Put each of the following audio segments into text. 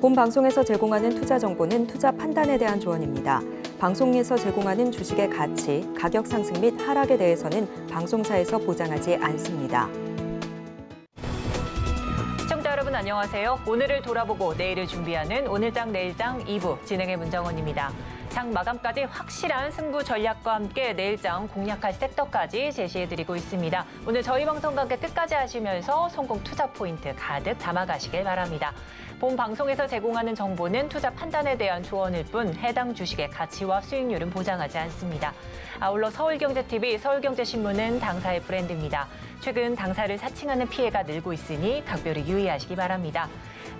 본 방송에서 제공하는 투자 정보는 투자 판단에 대한 조언입니다. 방송에서 제공하는 주식의 가치, 가격 상승 및 하락에 대해서는 방송사에서 보장하지 않습니다. 시청자 여러분 안녕하세요. 오늘을 돌아보고 내일을 준비하는 오늘장 내일장 2부 진행의 문정원입니다. 장 마감까지 확실한 승부 전략과 함께 내일장 공략할 섹터까지 제시해드리고 있습니다. 오늘 저희 방송과 함께 끝까지 하시면서 성공 투자 포인트 가득 담아가시길 바랍니다. 본 방송에서 제공하는 정보는 투자 판단에 대한 조언일 뿐 해당 주식의 가치와 수익률은 보장하지 않습니다. 아울러 서울경제TV, 서울경제신문은 당사의 브랜드입니다. 최근 당사를 사칭하는 피해가 늘고 있으니 각별히 유의하시기 바랍니다.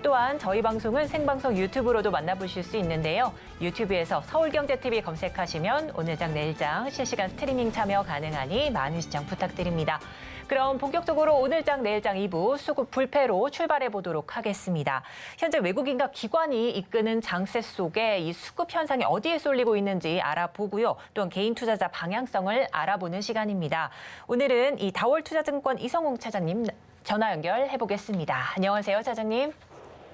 또한 저희 방송은 생방송 유튜브로도 만나보실 수 있는데요. 유튜브에서 서울경제TV 검색하시면 오늘장 내일장 실시간 스트리밍 참여 가능하니 많은 시청 부탁드립니다. 그럼 본격적으로 오늘장 내일장 2부 수급 불패로 출발해 보도록 하겠습니다. 현재 외국인과 기관이 이끄는 장세 속에 이 수급 현상이 어디에 쏠리고 있는지 알아보고요. 또한 개인 투자자 방향성을 알아보는 시간입니다. 오늘은 이 다월투자증권 이성웅 차장님 전화 연결해 보겠습니다. 안녕하세요, 차장님.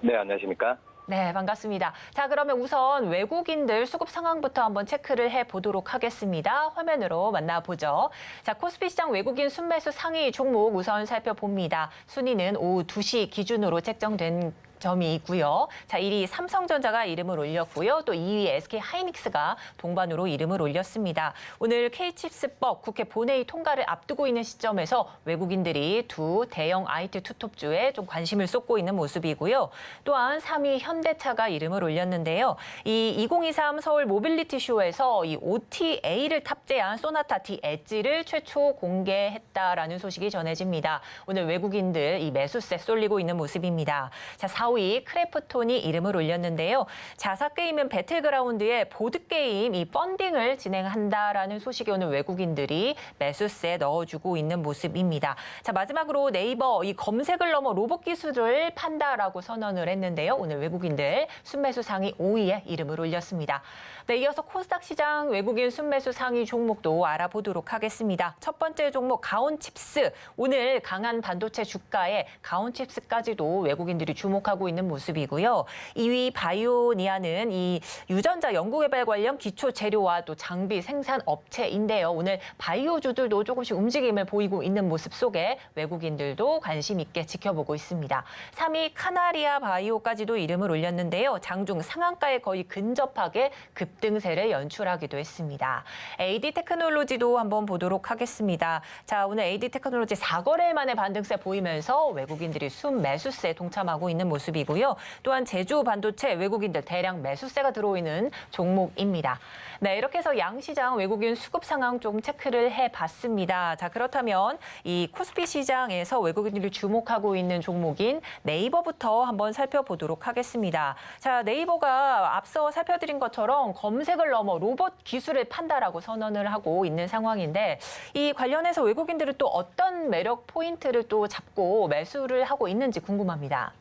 네, 안녕하십니까? 네, 반갑습니다. 자, 그러면 우선 외국인들 수급 상황부터 한번 체크를 해보도록 하겠습니다. 화면으로 만나보죠. 자, 코스피 시장 외국인 순매수 상위 종목 우선 살펴봅니다. 순위는 오후 2시 기준으로 책정된 점이 있고요. 자, 1위 삼성전자가 이름을 올렸고요. 또 2위 SK하이닉스가 동반으로 이름을 올렸습니다. 오늘 K칩스법 국회 본회의 통과를 앞두고 있는 시점에서 외국인들이 두 대형 IT 투톱주에 좀 관심을 쏟고 있는 모습이고요. 또한 3위 현대차가 이름을 올렸는데요. 이 2023 서울 모빌리티 쇼에서 이 OTA를 탑재한 소나타 D 엣지를 최초 공개했다라는 소식이 전해집니다. 오늘 외국인들 이 매수세 쏠리고 있는 모습입니다. 자, 4위 크래프톤이 이름을 올렸는데요. 자사게임은 배틀그라운드의 보드게임 이 펀딩을 진행한다라는 소식이 오늘 외국인들이 매수세 넣어주고 있는 모습입니다. 자, 마지막으로 네이버 이 검색을 넘어 로봇 기술을 판다라고 선언을 했는데요. 오늘 외국인들 순매수 상위 5위에 이름을 올렸습니다. 네, 이어서 코스닥 시장 외국인 순매수 상위 종목도 알아보도록 하겠습니다. 첫 번째 종목 가온칩스. 오늘 강한 반도체 주가에 가온칩스까지도 외국인들이 주목하고 있는 모습이고요. 2위 바이오니아는 이 유전자 연구개발 관련 기초 재료와 또 장비 생산 업체인데요. 오늘 바이오주들도 조금씩 움직임을 보이고 있는 모습 속에 외국인들도 관심 있게 지켜보고 있습니다. 3위 카나리아 바이오까지도 이름을 올렸는데요. 장중 상한가에 거의 근접하게 급등세를 연출하기도 했습니다. AD 테크놀로지도 한번 보도록 하겠습니다. 자, 오늘 AD 테크놀로지 4거래일 만에 반등세 보이면서 외국인들이 순매수세에 동참하고 있는 모습이고요. 또한 제주 반도체 외국인들 대량 매수세가 들어오는 종목입니다. 네, 이렇게 해서 양시장 외국인 수급 상황 좀 체크를 해봤습니다. 자, 그렇다면 이 코스피 시장에서 외국인들이 주목하고 있는 종목인 네이버부터 한번 살펴보도록 하겠습니다. 자, 네이버가 앞서 살펴드린 것처럼 검색을 넘어 로봇 기술을 판다라고 선언을 하고 있는 상황인데 이 관련해서 외국인들은 또 어떤 매력 포인트를 또 잡고 매수를 하고 있는지 궁금합니다.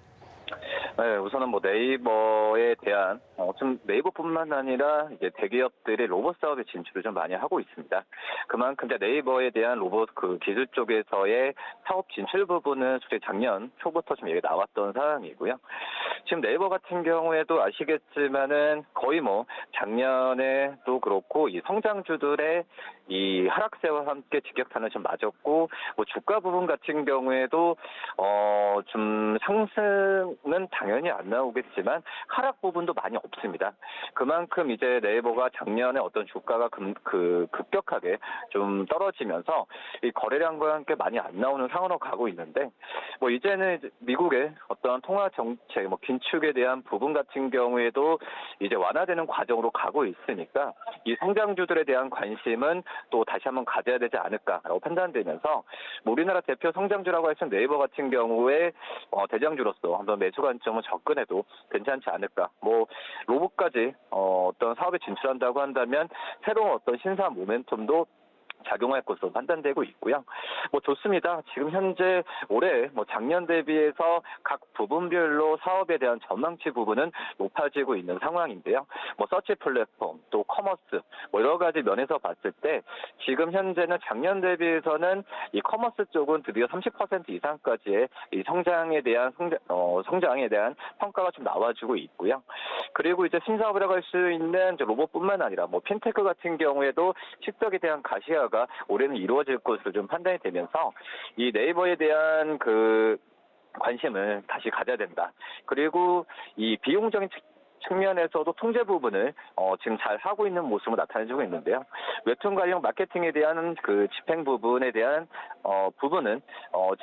네, 우선은 뭐 네이버에 대한 좀 네이버뿐만 아니라 이제 대기업들이 로봇 사업에 진출을 좀 많이 하고 있습니다. 그만큼 이제 네이버에 대한 로봇 그 기술 쪽에서의 사업 진출 부분은 솔직히 작년 초부터 좀 얘기 나왔던 상황이고요. 지금 네이버 같은 경우에도 아시겠지만은 거의 뭐 작년에도 그렇고 이 성장주들의 이 하락세와 함께 직격탄을 좀 맞았고 뭐 주가 부분 같은 경우에도 좀 상승은 당연히 안 나오겠지만 하락 부분도 많이 없습니다. 그만큼 이제 네이버가 작년에 어떤 주가가 급격하게 좀 떨어지면서 이 거래량과 함께 많이 안 나오는 상황으로 가고 있는데 뭐 이제는 미국의 어떤 통화 정책 뭐 긴축에 대한 부분 같은 경우에도 이제 완화되는 과정으로 가고 있으니까 이 성장주들에 대한 관심은 또 다시 한번 가져야 되지 않을까라고 판단되면서 우리나라 대표 성장주라고 해서 네이버 같은 경우에 대장주로서 한번 매수 관점을 접근해도 괜찮지 않을까. 뭐 로봇까지 어떤 사업에 진출한다고 한다면 새로운 어떤 신사 모멘텀도 작용할 것으로 판단되고 있고요. 뭐 좋습니다. 지금 현재 올해 뭐 작년 대비해서 각 부분별로 사업에 대한 전망치 부분은 높아지고 있는 상황인데요. 뭐 서치 플랫폼, 또 커머스, 뭐 여러 가지 면에서 봤을 때 지금 현재는 작년 대비해서는 이 커머스 쪽은 드디어 30% 이상까지의 이 성장에 대한 성장에 대한 평가가 좀 나와주고 있고요. 그리고 이제 신사업이라고 할 수 있는 이제 로봇뿐만 아니라 뭐 핀테크 같은 경우에도 실적에 대한 가시화가 올해는 이루어질 것으로 좀 판단이 되면서 이 네이버에 대한 그 관심을 다시 가져야 된다. 그리고 이 비용적인 측면에서도 통제 부분을 지금 잘 하고 있는 모습을 나타내주고 있는데요. 웹툰 관련 마케팅에 대한 그 집행 부분에 대한 부분은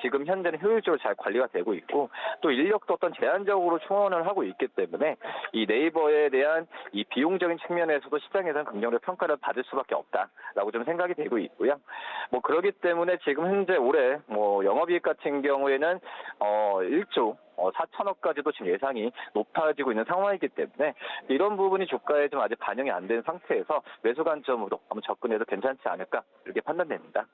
지금 현재는 효율적으로 잘 관리가 되고 있고 또 인력도 어떤 제한적으로 충원을 하고 있기 때문에 이 네이버에 대한 이 비용적인 측면에서도 시장에서는 긍정적 평가를 받을 수밖에 없다라고 좀 생각이 되고 있고요. 뭐 그렇기 때문에 지금 현재 올해 뭐 영업이익 같은 경우에는 1조 4천억까지도 지금 예상이 높아지고 있는 상황이기 때문에 이런 부분이 주가에 좀 아직 반영이 안 된 상태에서 매수 관점으로 한번 접근해도 괜찮지 않을까 이렇게 판단됩니다.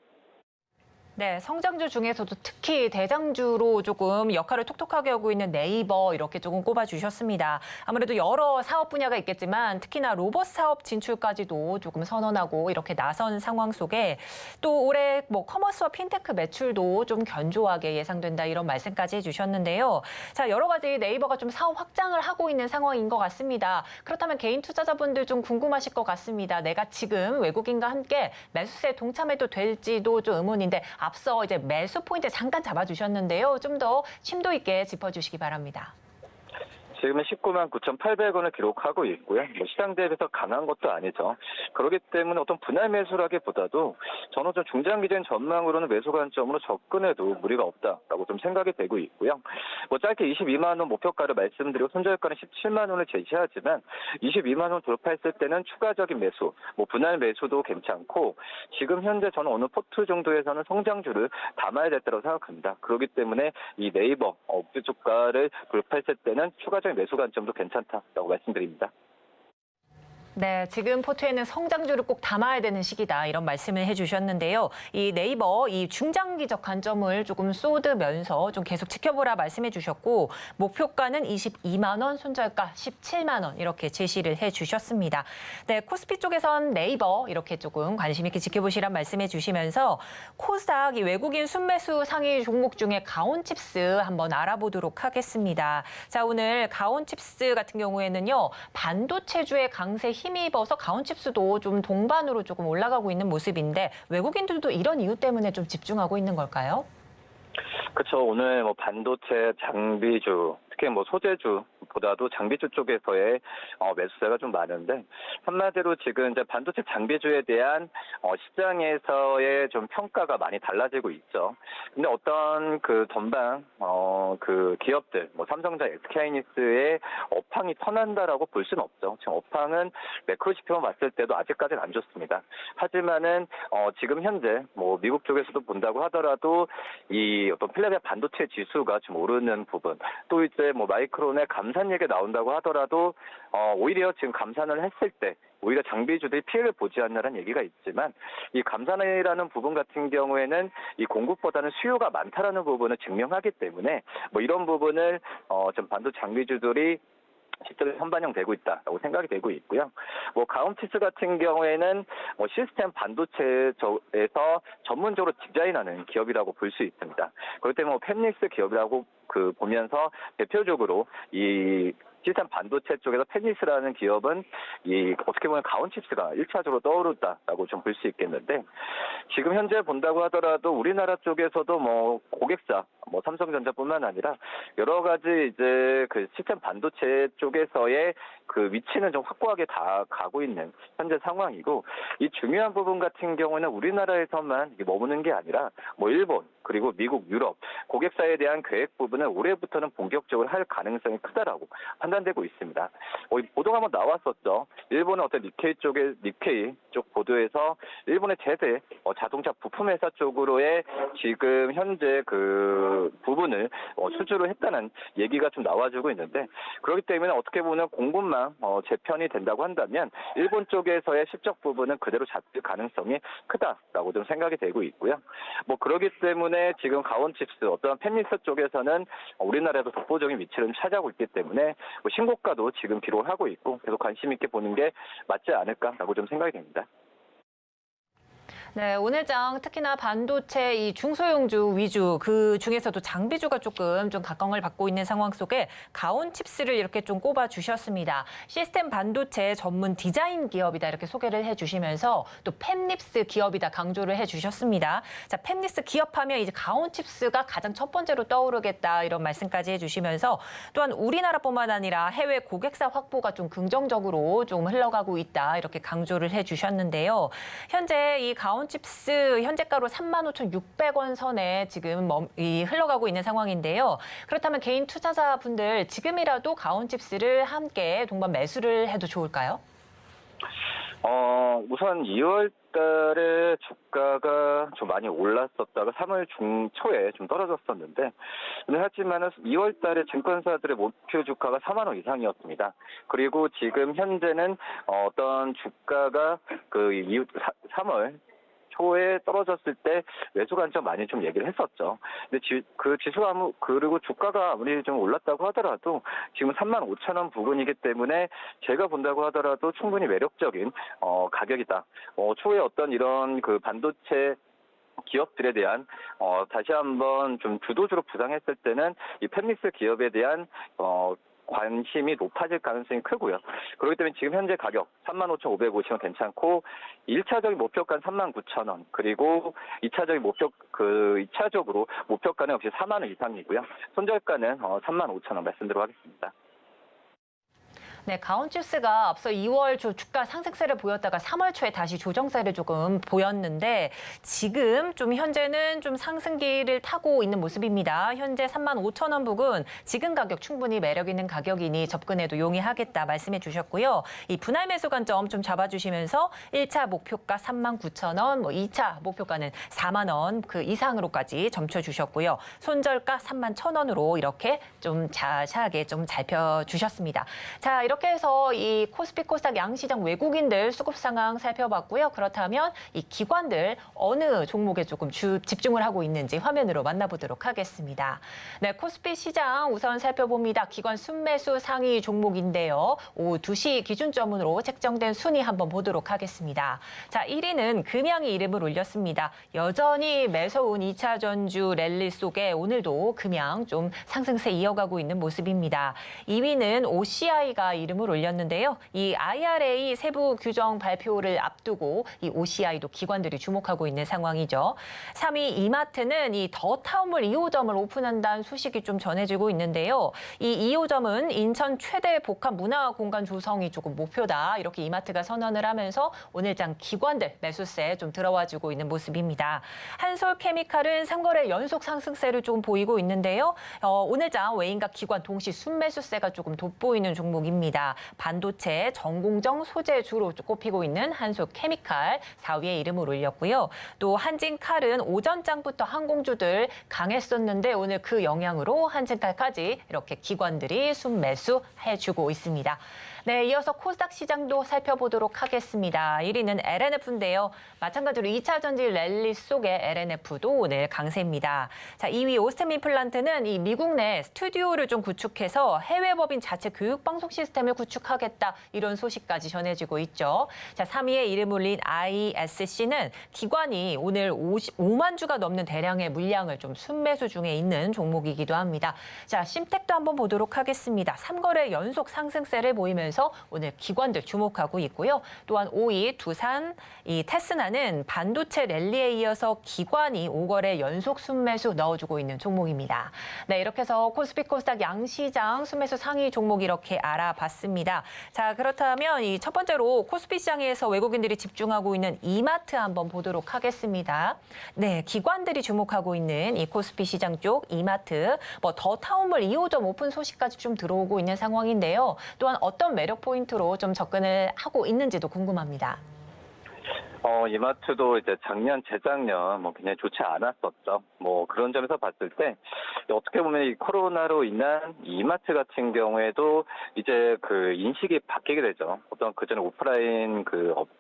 네, 성장주 중에서도 특히 대장주로 조금 역할을 톡톡하게 하고 있는 네이버 이렇게 조금 꼽아주셨습니다. 아무래도 여러 사업 분야가 있겠지만 특히나 로봇 사업 진출까지도 조금 선언하고 이렇게 나선 상황 속에 또 올해 뭐 커머스와 핀테크 매출도 좀 견조하게 예상된다 이런 말씀까지 해주셨는데요. 자, 여러 가지 네이버가 좀 사업 확장을 하고 있는 상황인 것 같습니다. 그렇다면 개인 투자자분들 좀 궁금하실 것 같습니다. 내가 지금 외국인과 함께 매수세에 동참해도 될지도 좀 의문인데 앞서 이제 매수 포인트 잠깐 잡아주셨는데요. 좀 더 심도 있게 짚어주시기 바랍니다. 지금은 19만 9,800원을 기록하고 있고요. 뭐 시장 대비해서 강한 것도 아니죠. 그렇기 때문에 어떤 분할 매수라기보다도 저는 좀 중장기적인 전망으로는 매수 관점으로 접근해도 무리가 없다라고 좀 생각이 되고 있고요. 뭐 짧게 22만 원 목표가를 말씀드리고 손절가는 17만 원을 제시하지만 22만 원 돌파했을 때는 추가적인 매수, 뭐 분할 매수도 괜찮고 지금 현재 저는 어느 포트 정도에서는 성장주를 담아야 됐다고 생각합니다. 그렇기 때문에 이 네이버 업주 주가를 돌파했을 때는 추가적인 매수 관점도 괜찮다라고 말씀드립니다. 네, 지금 포트에는 성장주를 꼭 담아야 되는 시기다 이런 말씀을 해주셨는데요. 이 네이버 이 중장기적 관점을 조금 쏟으면서 좀 계속 지켜보라 말씀해 주셨고 목표가는 22만 원, 손절가 17만 원 이렇게 제시를 해주셨습니다. 네, 코스피 쪽에선 네이버 이렇게 조금 관심 있게 지켜보시란 말씀해 주시면서 코스닥 이 외국인 순매수 상위 종목 중에 가온칩스 한번 알아보도록 하겠습니다. 자, 오늘 가온칩스 같은 경우에는요 반도체주의 강세 힘입어서 가온칩스도 좀 동반으로 조금 올라가고 있는 모습인데 외국인들도 이런 이유 때문에 좀 집중하고 있는 걸까요? 그렇죠. 오늘 뭐 반도체, 장비주, 특히 뭐 소재주보다도 장비주 쪽에서의 매수세가 좀 많은데 한마디로 지금 이제 반도체 장비주에 대한 시장에서의 좀 평가가 많이 달라지고 있죠. 근데 어떤 그 전방 그 기업들, 뭐 삼성전자, SK하이닉스의 업황이 편한다라고 볼 수는 없죠. 지금 업황은 매크로 지표만 봤을 때도 아직까지는 안 좋습니다. 하지만은 지금 현재 뭐 미국 쪽에서도 본다고 하더라도 이 어떤 플랫의 반도체 지수가 좀 오르는 부분, 또 이제 뭐 마이크론의 감산 얘기가 나온다고 하더라도 오히려 지금 감산을 했을 때 오히려 장비주들이 피해를 보지 않는다는 얘기가 있지만 이 감산이라는 부분 같은 경우에는 이 공급보다는 수요가 많다라는 부분을 증명하기 때문에 뭐 이런 부분을 좀 반도체 장비주들이 실제로 선반영되고 있다라고 생각이 되고 있고요. 뭐 가온칩스 같은 경우에는 뭐 시스템 반도체에서 전문적으로 디자인하는 기업이라고 볼 수 있습니다. 그렇기 때문에 뭐 팹릭스 기업이라고 보면서 대표적으로 이 시스템 반도체 쪽에서 팹릭스라는 기업은 이 어떻게 보면 가온칩스가 1차적으로 떠오른다라고 좀 볼 수 있겠는데 지금 현재 본다고 하더라도 우리나라 쪽에서도 뭐 고객사 뭐 삼성전자뿐만 아니라 여러 가지 이제 그 시스템 반도체 쪽에서의 그 위치는 좀 확고하게 다 가고 있는 현재 상황이고 이 중요한 부분 같은 경우는 우리나라에서만 머무는 게 아니라 뭐 일본 그리고 미국, 유럽 고객사에 대한 계획 부분은 올해부터는 본격적으로 할 가능성이 크다라고 판단되고 있습니다. 보도가 한번 나왔었죠. 일본의 어떤 니케이 쪽 보도에서 일본의 제대 자동차 부품 회사 쪽으로의 지금 현재 그 부분을 수주를 했다는 얘기가 좀 나와주고 있는데, 그렇기 때문에 어떻게 보면 공급망 재편이 된다고 한다면 일본 쪽에서의 실적 부분은 그대로 잡힐 가능성이 크다라고 좀 생각이 되고 있고요. 그러기 때문에 지금 가온칩스 어떤 팹리스 쪽에서는 우리나라에도 독보적인 위치를 차지하고 있기 때문에 신고가도 지금 기록을 하고 있고 계속 관심 있게 보는 게 맞지 않을까라고 좀 생각이 됩니다. 네, 오늘장 특히나 반도체 이 중소형주 위주 그 중에서도 장비주가 조금 좀 각광을 받고 있는 상황 속에 가온칩스를 이렇게 좀 꼽아 주셨습니다. 시스템 반도체 전문 디자인 기업이다 이렇게 소개를 해주시면서 또 팹립스 기업이다 강조를 해주셨습니다. 자, 팹립스 기업하면 이제 가온칩스가 가장 첫 번째로 떠오르겠다 이런 말씀까지 해주시면서 또한 우리나라뿐만 아니라 해외 고객사 확보가 좀 긍정적으로 좀 흘러가고 있다 이렇게 강조를 해주셨는데요. 현재 이 가온칩스 현재가로 35,600원 선에 지금 흘러가고 있는 상황인데요. 그렇다면 개인 투자자분들 지금이라도 가온칩스를 함께 동반 매수를 해도 좋을까요? 우선 2월 달에 주가가 좀 많이 올랐었다가 3월 중초에 좀 떨어졌었는데, 하지만은 2월 달에 증권사들의 목표 주가가 4만 원 이상이었습니다. 그리고 지금 현재는 어떤 주가가 그 3월 초에 떨어졌을 때 매수 관점 많이 좀 얘기를 했었죠. 근데 그 지수가 그리고 주가가 아무리 좀 올랐다고 하더라도 지금 35,000원 부근이기 때문에 제가 본다고 하더라도 충분히 매력적인 가격이다. 초에 어떤 이런 그 반도체 기업들에 대한 다시 한번 좀 주도주로 부상했을 때는 이 팹리스 기업에 대한 관심이 높아질 가능성이 크고요. 그렇기 때문에 지금 현재 가격 35,550원 괜찮고 1차적인 목표가는 39,000원, 그리고 2차적으로 목표가는 역시 4만 원 이상이고요. 손절가는 35,000원 말씀드리도록 하겠습니다. 네, 가온칩스가 앞서 2월 초 주가 상승세를 보였다가 3월 초에 다시 조정세를 조금 보였는데 지금 좀 현재는 좀 상승기를 타고 있는 모습입니다. 현재 35,000원 부근 지금 가격 충분히 매력 있는 가격이니 접근해도 용이하겠다 말씀해 주셨고요. 이 분할 매수 관점 좀 잡아주시면서 1차 목표가 39,000원, 2차 목표가는 4만 원 그 이상으로까지 점쳐주셨고요. 손절가 31,000원으로 이렇게 좀 자세하게 좀 살펴주셨습니다. 자, 이렇게 해서 이 코스피 코스닥 양시장 외국인들 수급 상황 살펴봤고요. 그렇다면 이 기관들 어느 종목에 조금 집중을 하고 있는지 화면으로 만나보도록 하겠습니다. 네, 코스피 시장 우선 살펴봅니다. 기관 순매수 상위 종목인데요. 오후 2시 기준점으로 책정된 순위 한번 보도록 하겠습니다. 자, 1위는 금양이 이름을 올렸습니다. 여전히 매서운 2차 전주 랠리 속에 오늘도 금양 좀 상승세 이어가고 있는 모습입니다. 2위는 OCI가 이름을 올렸는데요. 이 IRA 세부 규정 발표를 앞두고 이 OCI도 기관들이 주목하고 있는 상황이죠. 3위 이마트는 이 더 타운몰 2호점을 오픈한다는 소식이 좀 전해지고 있는데요. 이 2호점은 인천 최대 복합 문화 공간 조성이 조금 목표다. 이렇게 이마트가 선언을 하면서 오늘장 기관들 매수세 좀 들어와주고 있는 모습입니다. 한솔케미칼은 3거래 연속 상승세를 좀 보이고 있는데요. 오늘장 외인과 기관 동시 순매수세가 조금 돋보이는 종목입니다. 반도체, 전공정 소재 주로 꼽히고 있는 한솔케미칼 4위에 이름을 올렸고요. 또 한진칼은 오전장부터 항공주들 강했었는데 오늘 그 영향으로 한진칼까지 이렇게 기관들이 순매수해주고 있습니다. 네, 이어서 코스닥 시장도 살펴보도록 하겠습니다. 1위는 LNF인데요. 마찬가지로 2차 전지 랠리 속에 LNF도 오늘 강세입니다. 자, 2위 오스템임플란트는 이 미국 내 스튜디오를 좀 구축해서 해외 법인 자체 교육 방송 시스템을 구축하겠다 이런 소식까지 전해지고 있죠. 자, 3위에 이름 올린 ISC는 기관이 오늘 5만 주가 넘는 대량의 물량을 좀 순매수 중에 있는 종목이기도 합니다. 자, 심텍도 한번 보도록 하겠습니다. 3거래 연속 상승세를 보이면서 오늘 기관들 주목하고 있고요. 또한 5위 두산, 이 테스나는 반도체 랠리에 이어서 기관이 5거래 연속 순매수 넣어주고 있는 종목입니다. 네, 이렇게 해서 코스피 코스닥 양시장 순매수 상위 종목 이렇게 알아봤습니다. 왔습니다. 자, 그렇다면 이 첫 번째로 코스피 시장에서 외국인들이 집중하고 있는 이마트 한번 보도록 하겠습니다. 네, 기관들이 주목하고 있는 이 코스피 시장 쪽 이마트, 더 타운몰 2호점 오픈 소식까지 좀 들어오고 있는 상황인데요. 또한 어떤 매력 포인트로 좀 접근을 하고 있는지도 궁금합니다. 이마트도 이제 작년, 재작년 굉장히 좋지 않았었죠. 그런 점에서 봤을 때 어떻게 보면 이 코로나로 인한 이마트 같은 경우에도 이제 그 인식이 바뀌게 되죠. 어떤 그전에 오프라인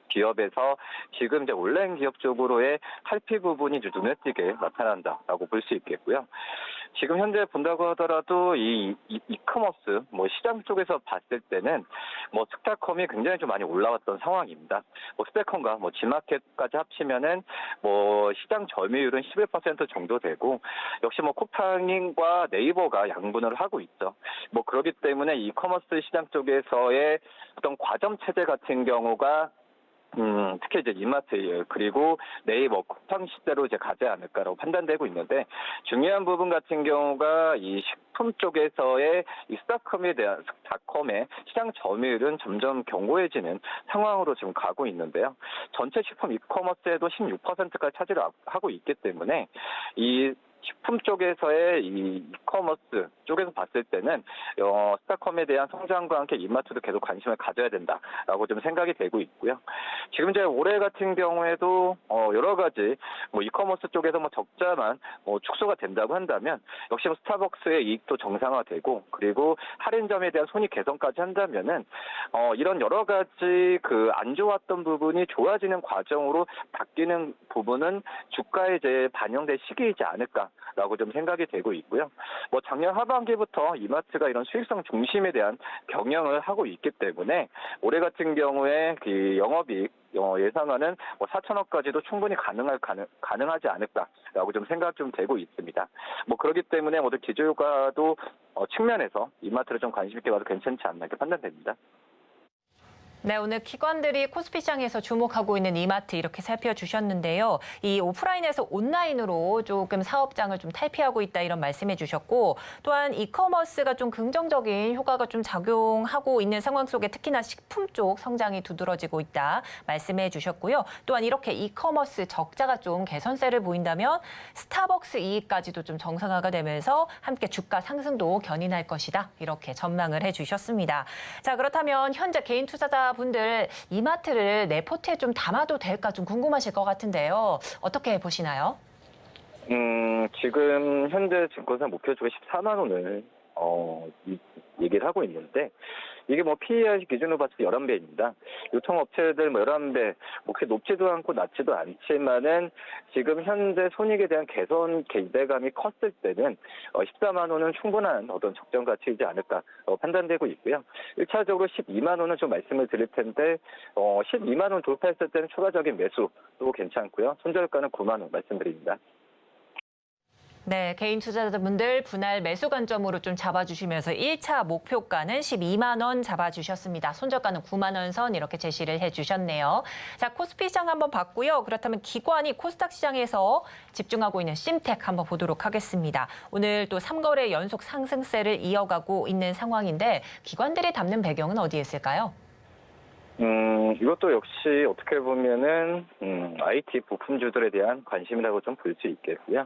기업에서 지금 이제 온라인 기업 쪽으로의 탈피 부분이 눈에 띄게 나타난다라고 볼 수 있겠고요. 지금 현재 본다고 하더라도 이 이커머스 시장 쪽에서 봤을 때는 스타컴이 굉장히 좀 많이 올라왔던 상황입니다. 스타컴과 지마켓까지 합치면은 시장 점유율은 11% 정도 되고 역시 쿠팡과 네이버가 양분을 하고 있죠. 그렇기 때문에 이커머스 시장 쪽에서의 어떤 과점 체제 같은 경우가 특히 이제 이마트 그리고 네이버 쿠팡 시대로 이제 가지 않을까라고 판단되고 있는데 중요한 부분 같은 경우가 이 식품 쪽에서의 이 스타컴의 시장 점유율은 점점 견고해지는 상황으로 지금 가고 있는데요. 전체 식품 이커머스에도 16%까지 차지를 하고 있기 때문에 이 식품 쪽에서의 이 이커머스 쪽에서 봤을 때는 스타컴에 대한 성장과 함께 이마트도 계속 관심을 가져야 된다라고 좀 생각이 되고 있고요. 지금 이제 올해 같은 경우에도 여러 가지 이커머스 쪽에서 적자만 축소가 된다고 한다면 역시 스타벅스의 이익도 정상화되고 그리고 할인점에 대한 손익 개선까지 한다면은 이런 여러 가지 안 좋았던 부분이 좋아지는 과정으로 바뀌는 부분은 주가에 이제 반영될 시기이지 않을까라고 좀 생각이 되고 있고요. 작년 하반기부터 이마트가 이런 수익성 중심에 대한 경영을 하고 있기 때문에 올해 같은 경우에 영업이익 예상하는 4천억까지도 충분히 가능하지 않을까라고 좀 생각 좀 되고 있습니다. 그렇기 때문에 모두 기조효과도 측면에서 이마트를 좀 관심 있게 봐도 괜찮지 않나 이렇게 판단됩니다. 네, 오늘 기관들이 코스피 시장에서 주목하고 있는 이마트 이렇게 살펴주셨는데요. 이 오프라인에서 온라인으로 조금 사업장을 좀 탈피하고 있다 이런 말씀해 주셨고 또한 이커머스가 좀 긍정적인 효과가 좀 작용하고 있는 상황 속에 특히나 식품 쪽 성장이 두드러지고 있다 말씀해 주셨고요. 또한 이렇게 이커머스 적자가 좀 개선세를 보인다면 스타벅스 이익까지도 좀 정상화가 되면서 함께 주가 상승도 견인할 것이다 이렇게 전망을 해 주셨습니다. 자, 그렇다면 현재 개인 투자자 분들 이마트를 내 포트에 좀 담아도 될까 좀 궁금하실 것 같은데요. 어떻게 보시나요? 지금 현재 증권사 목표주가 14만 원을 얘기를 하고 있는데 이게 PER 기준으로 봤을 때 11배입니다. 유통업체들 11배, 그렇게 높지도 않고 낮지도 않지만은 지금 현재 손익에 대한 개선 기대감이 컸을 때는 14만 원은 충분한 어떤 적정 가치이지 않을까 판단되고 있고요. 1차적으로 12만 원은 좀 말씀을 드릴 텐데 12만 원 돌파했을 때는 추가적인 매수도 괜찮고요. 손절가는 9만 원 말씀드립니다. 네, 개인 투자자분들 분할 매수 관점으로 좀 잡아주시면서 1차 목표가는 12만 원 잡아주셨습니다. 손절가는 9만 원 선 이렇게 제시를 해주셨네요. 자, 코스피 시장 한번 봤고요. 그렇다면 기관이 코스닥 시장에서 집중하고 있는 심텍 한번 보도록 하겠습니다. 오늘 또 3거래 연속 상승세를 이어가고 있는 상황인데 기관들이 담는 배경은 어디에 있을까요? 이것도 역시 어떻게 보면은 IT 부품주들에 대한 관심이라고 좀 볼 수 있겠고요.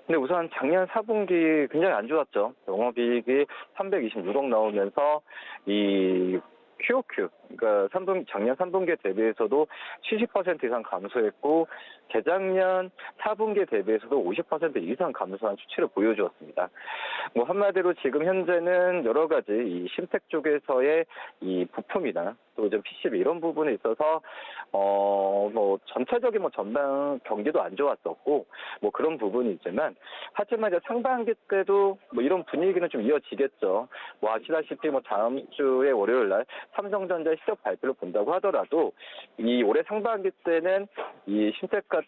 근데 우선 작년 4분기 굉장히 안 좋았죠. 영업이익이 326억 나오면서 이 QOQ, 그러니까 작년 3분기 대비해서도 70% 이상 감소했고 재작년 4분기 대비해서도 50% 이상 감소한 수치를 보여주었습니다. 한마디로 지금 현재는 여러 가지 이 심텍 쪽에서의 이 부품이나 또 이제 PCB 이런 부분에 있어서 전체적인 전방 경기도 안 좋았었고 그런 부분이 있지만 하지만 이제 상반기 때도 이런 분위기는 좀 이어지겠죠. 아시다시피 다음 주에 월요일 날 삼성전자 실적 발표를 본다고 하더라도 이 올해 상반기 때는 이 심텍 같은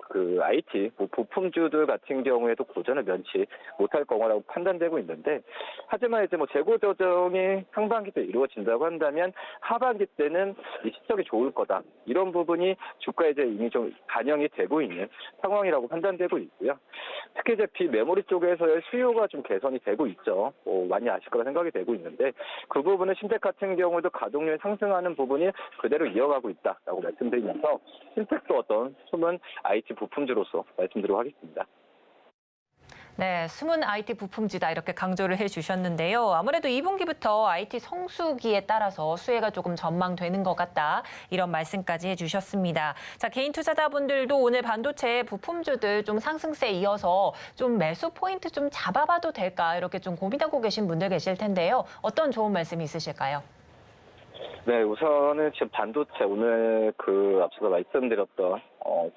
그 IT 부품주들 같은 경우에도 고전을 면치 못할 거라고 판단되고 있는데, 하지만 이제 뭐 재고 조정이 상반기 때 이루어진다고 한다면 하반기 때는 이 실적이 좋을 거다, 이런 부분이 주가에 이제 이미 좀 반영이 되고 있는 상황이라고 판단되고 있고요. 특히 이제 비메모리 쪽에서의 수요가 좀 개선이 되고 있죠. 많이 아실 거라 생각이 되고 있는데, 그 부분은 신텍 같은 경우도 가동률이 상승하는 부분이 그대로 이어가고 있다라고 말씀드리면서 신텍도 어떤 숨은 IT 부품주로서 말씀드리도록 하겠습니다. 네, 숨은 IT 부품주다 이렇게 강조를 해주셨는데요. 아무래도 2분기부터 IT 성수기에 따라서 수혜가 조금 전망되는 것 같다, 이런 말씀까지 해주셨습니다. 자, 개인 투자자분들도 오늘 반도체 부품주들 좀 상승세 이어서 좀 매수 포인트 좀 잡아봐도 될까, 이렇게 좀 고민하고 계신 분들 계실 텐데요. 어떤 좋은 말씀이 있으실까요? 네, 우선은 지금 반도체 오늘 앞서서 말씀드렸던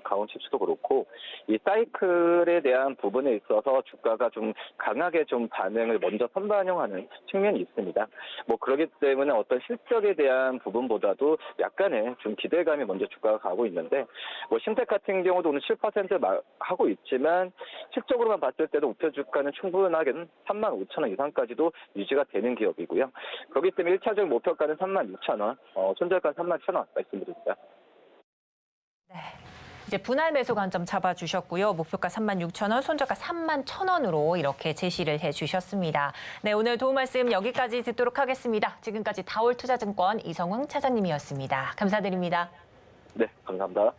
가온 칩스도 그렇고 이 사이클에 대한 부분에 있어서 주가가 좀 강하게 좀 반응을 먼저 선반영하는 측면이 있습니다. 뭐 그렇기 때문에 어떤 실적에 대한 부분보다도 약간의 좀 기대감이 먼저 주가가 가고 있는데, 뭐 신텍 같은 경우도 오늘 7% 하고 있지만 실적으로만 봤을 때도 우표 주가는 충분하게 35,000원 이상까지도 유지가 되는 기업이고요. 그렇기 때문에 1차적 목표가는 36,000원, 손절가는 31,000원 말씀드립니다. 네. 이제 분할 매수 관점 잡아주셨고요. 목표가 36,000원, 손절가 31,000원으로 이렇게 제시를 해주셨습니다. 네, 오늘 도움 말씀 여기까지 듣도록 하겠습니다. 지금까지 다올투자증권 이성웅 차장님이었습니다. 감사드립니다. 네, 감사합니다.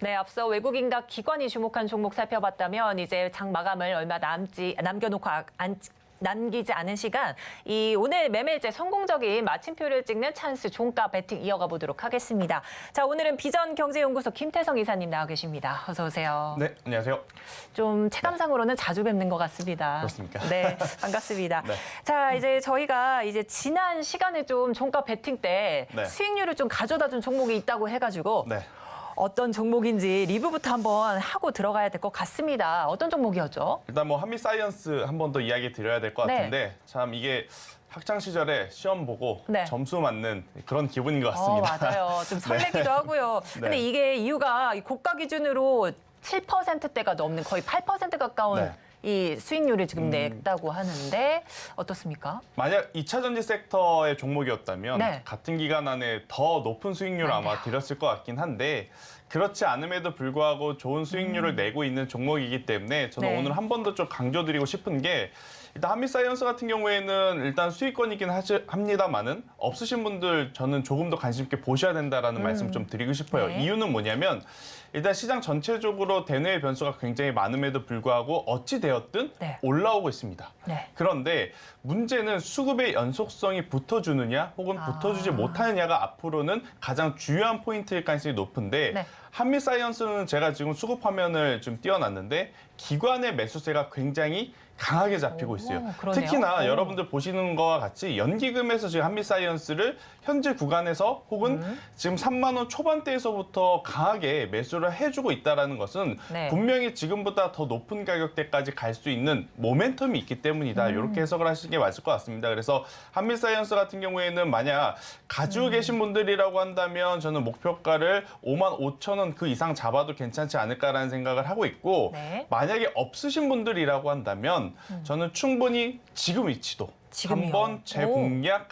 네, 앞서 외국인과 기관이 주목한 종목 살펴봤다면 이제 장 마감을 얼마 남기지 않은 시간, 이 오늘 매매일째 성공적인 마침표를 찍는 찬스 종가 배팅 이어가 보도록 하겠습니다. 자, 오늘은 비전경제연구소 김태성 이사님 나와 계십니다. 어서 오세요. 네, 안녕하세요. 좀 체감상으로는 자주 뵙는 것 같습니다. 그렇습니까? 네, 반갑습니다. 네. 자, 이제 저희가 지난 시간에 좀 종가 배팅 때 네. 수익률을 좀 가져다 준 종목이 있다고 해가지고 네. 어떤 종목인지 리뷰부터 한번 하고 들어가야 될 것 같습니다. 어떤 종목이었죠? 일단 뭐 한미사이언스 한 번 더 이야기 드려야 될 것 네. 같은데 참 이게 학창 시절에 시험 보고 네. 점수 맞는 그런 기분인 것 같습니다. 맞아요. 좀 설레기도 하고요. 네. 근데 이게 이유가 고가 기준으로 7%대가 넘는 거의 8% 가까운 네. 이 수익률을 지금 냈다고 하는데 어떻습니까? 만약 2차 전지 섹터의 종목이었다면 네. 같은 기간 안에 더 높은 수익률을 아마 드렸을 것 같긴 한데, 그렇지 않음에도 불구하고 좋은 수익률을 내고 있는 종목이기 때문에 저는 네. 오늘 한 번 더 좀 강조드리고 싶은 게, 일단 한미사이언스 같은 경우에는 일단 수익권이긴 합니다만은 없으신 분들 저는 조금 더 관심 있게 보셔야 된다라는 말씀 좀 드리고 싶어요. 네. 이유는 뭐냐면 일단 시장 전체적으로 대내의 변수가 굉장히 많음에도 불구하고 어찌 되었든 네. 올라오고 있습니다. 네. 그런데 문제는 수급의 연속성이 붙어주느냐 혹은 붙어주지 못하느냐가 앞으로는 가장 중요한 포인트일 가능성이 높은데, 네. 한미사이언스는 제가 지금 수급 화면을 좀 띄워놨는데 기관의 매수세가 굉장히 강하게 잡히고 있어요. 그러네요. 특히나 여러분들 보시는 거와 같이 연기금에서 지금 한미사이언스를 현재 구간에서 혹은 지금 3만 원 초반대에서부터 강하게 매수를 해주고 있다는 것은 네. 분명히 지금보다 더 높은 가격대까지 갈 수 있는 모멘텀이 있기 때문이다. 이렇게 해석을 하시는 게 맞을 것 같습니다. 그래서 한미사이언스 같은 경우에는 만약 가지고 계신 분들이라고 한다면 저는 목표가를 55,000원 그 이상 잡아도 괜찮지 않을까라는 생각을 하고 있고, 네. 만약에 없으신 분들이라고 한다면 저는 충분히 지금 위치도 지금이요? 한번 재공략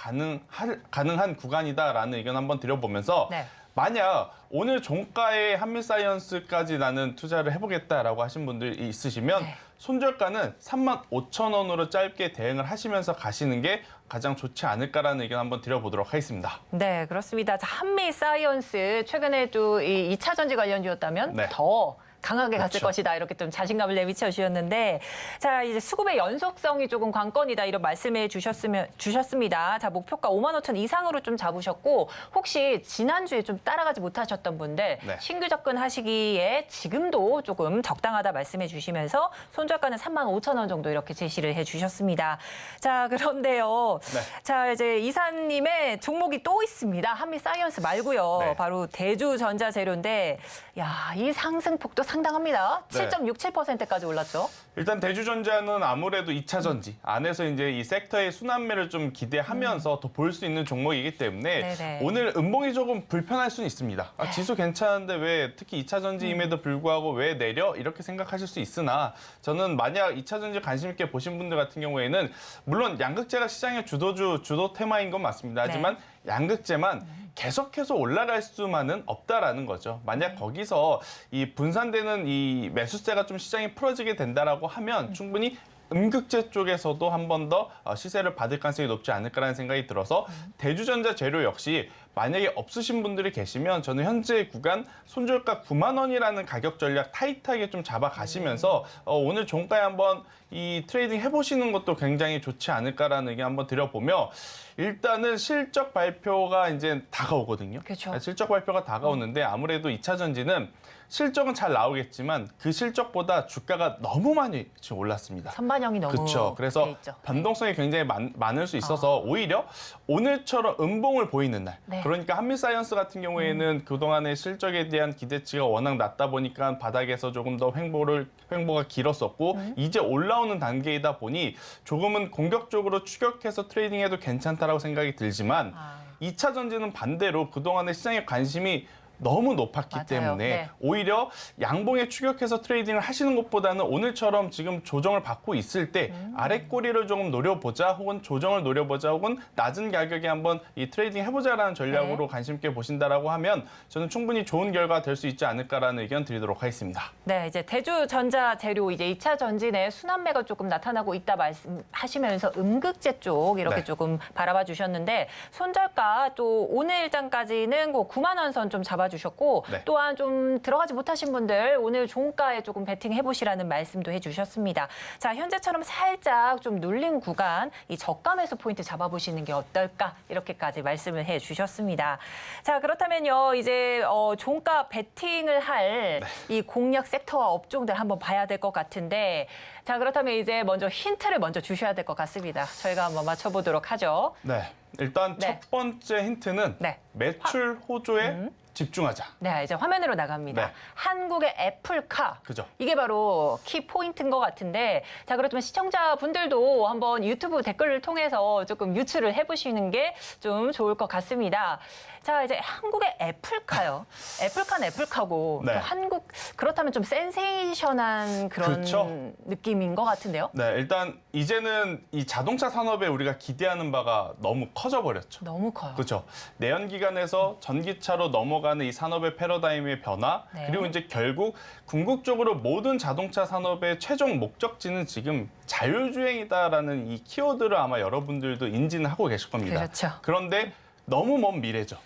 가능한 구간이다라는 의견 한번 드려보면서, 네. 만약 오늘 종가에 한미사이언스까지 나는 투자를 해보겠다라고 하신 분들이 있으시면 네. 손절가는 35,000원으로 짧게 대응을 하시면서 가시는 게 가장 좋지 않을까라는 의견 한번 드려보도록 하겠습니다. 네, 그렇습니다. 자, 한미사이언스 최근에 또 이 2차 전지 관련주였다면 네. 더 강하게 갔을 그렇죠. 것이다. 이렇게 좀 자신감을 내비쳐 주셨는데 자, 이제 수급의 연속성이 조금 관건이다. 이런 말씀해 주셨습니다. 자, 목표가 5만 5천 이상으로 좀 잡으셨고 혹시 지난주에 좀 따라가지 못하셨던 분들 네. 신규 접근하시기에 지금도 조금 적당하다 말씀해 주시면서 손절가는 3만 5천 원 정도 이렇게 제시를 해 주셨습니다. 자, 그런데요. 네. 자, 이제 이사님의 종목이 또 있습니다. 한미사이언스 말고요. 네. 바로 대주전자재료인데 야, 이 상승폭도 상당합니다. 네. 7.67%까지 올랐죠. 일단 대주전자는 아무래도 2차 전지 안에서 이제 이 섹터의 순환매를 좀 기대하면서 더 볼 수 있는 종목이기 때문에 네네. 오늘 음봉이 조금 불편할 수는 있습니다. 지수 괜찮은데 왜 특히 2차 전지임에도 불구하고 왜 내려? 이렇게 생각하실 수 있으나 저는 만약 2차 전지 관심 있게 보신 분들 같은 경우에는 물론 양극재가 시장의 주도 테마인 건 맞습니다. 하지만 양극재만 계속해서 올라갈 수만은 없다라는 거죠. 만약 거기서 이 분산되는 이 매수세가 좀 시장이 풀어지게 된다라고 하면 충분히 음극재 쪽에서도 한 번 더 시세를 받을 가능성이 높지 않을까라는 생각이 들어서 대주전자 재료 역시 만약에 없으신 분들이 계시면 저는 현재 구간 손절가 9만 원이라는 가격 전략 타이트하게 좀 잡아가시면서 오늘 종가에 한번 이 트레이딩 해보시는 것도 굉장히 좋지 않을까라는 의견 한번 드려보며 일단은 실적 발표가 이제 다가오거든요. 그렇죠. 실적 발표가 다가오는데 아무래도 2차 전지는 실적은 잘 나오겠지만 그 실적보다 주가가 너무 많이 지금 올랐습니다. 선반영이 너무 그렇죠. 그래서 돼 있죠. 변동성이 굉장히 많을 수 있어서 오히려 오늘처럼 음봉을 보이는 날. 네. 그러니까 한미사이언스 같은 경우에는 그동안의 실적에 대한 기대치가 워낙 낮다 보니까 바닥에서 조금 더 횡보가 길었었고 이제 올라오는 단계이다 보니 조금은 공격적으로 추격해서 트레이딩해도 괜찮다라고 생각이 들지만 2차 전지는 반대로 그동안의 시장의 관심이 너무 높았기 맞아요. 때문에 네. 오히려 양봉에 추격해서 트레이딩을 하시는 것보다는 오늘처럼 지금 조정을 받고 있을 때 아래 꼬리를 조금 노려보자 혹은 조정을 노려보자 혹은 낮은 가격에 한번 이 트레이딩 해보자라는 전략으로 관심 있게 보신다라고 하면 저는 충분히 좋은 결과 될 수 있지 않을까라는 의견 드리도록 하겠습니다. 네, 이제 대주전자재료 이제 2차 전지 내 순환매가 조금 나타나고 있다 말씀하시면서 음극재 쪽 이렇게 네. 조금 바라봐 주셨는데 손절가 또 오늘장까지는 9만 원 선 좀 잡아주셨고 네. 또한 좀 들어가지 못하신 분들 오늘 종가에 조금 베팅 해보시라는 말씀도 해주셨습니다. 자, 현재처럼 살짝 좀 눌린 구간 이 저가매수 포인트 잡아보시는 게 어떨까 이렇게까지 말씀을 해주셨습니다. 자, 그렇다면요 이제 종가 베팅을 할 이 공략 섹터와 업종들 한번 봐야 될 것 같은데 자, 그렇다면 이제 먼저 힌트를 먼저 주셔야 될 것 같습니다. 저희가 한번 맞춰보도록 하죠. 네, 일단 네. 첫 번째 힌트는 네. 매출 호조에 집중하자. 네, 이제 화면으로 나갑니다. 네. 한국의 애플카. 그죠. 이게 바로 키 포인트인 것 같은데 자, 그렇다면 시청자분들도 한번 유튜브 댓글을 통해서 조금 유추를 해보시는 게 좀 좋을 것 같습니다. 자, 이제 한국의 애플카요. 애플카는 애플카고 네. 또 한국 그렇다면 좀 센세이션한 그런 그쵸. 느낌인 것 같은데요. 네, 일단 이제는 이 자동차 산업에 우리가 기대하는 바가 너무 커져버렸죠. 너무 커요. 그렇죠. 내연기관에서 전기차로 넘어가는 이 산업의 패러다임의 변화, 네. 그리고 이제 결국 궁극적으로 모든 자동차 산업의 최종 목적지는 지금 자율주행이다라는 이 키워드를 아마 여러분들도 인지는 하고 계실 겁니다. 그렇죠. 그런데 너무 먼 미래죠.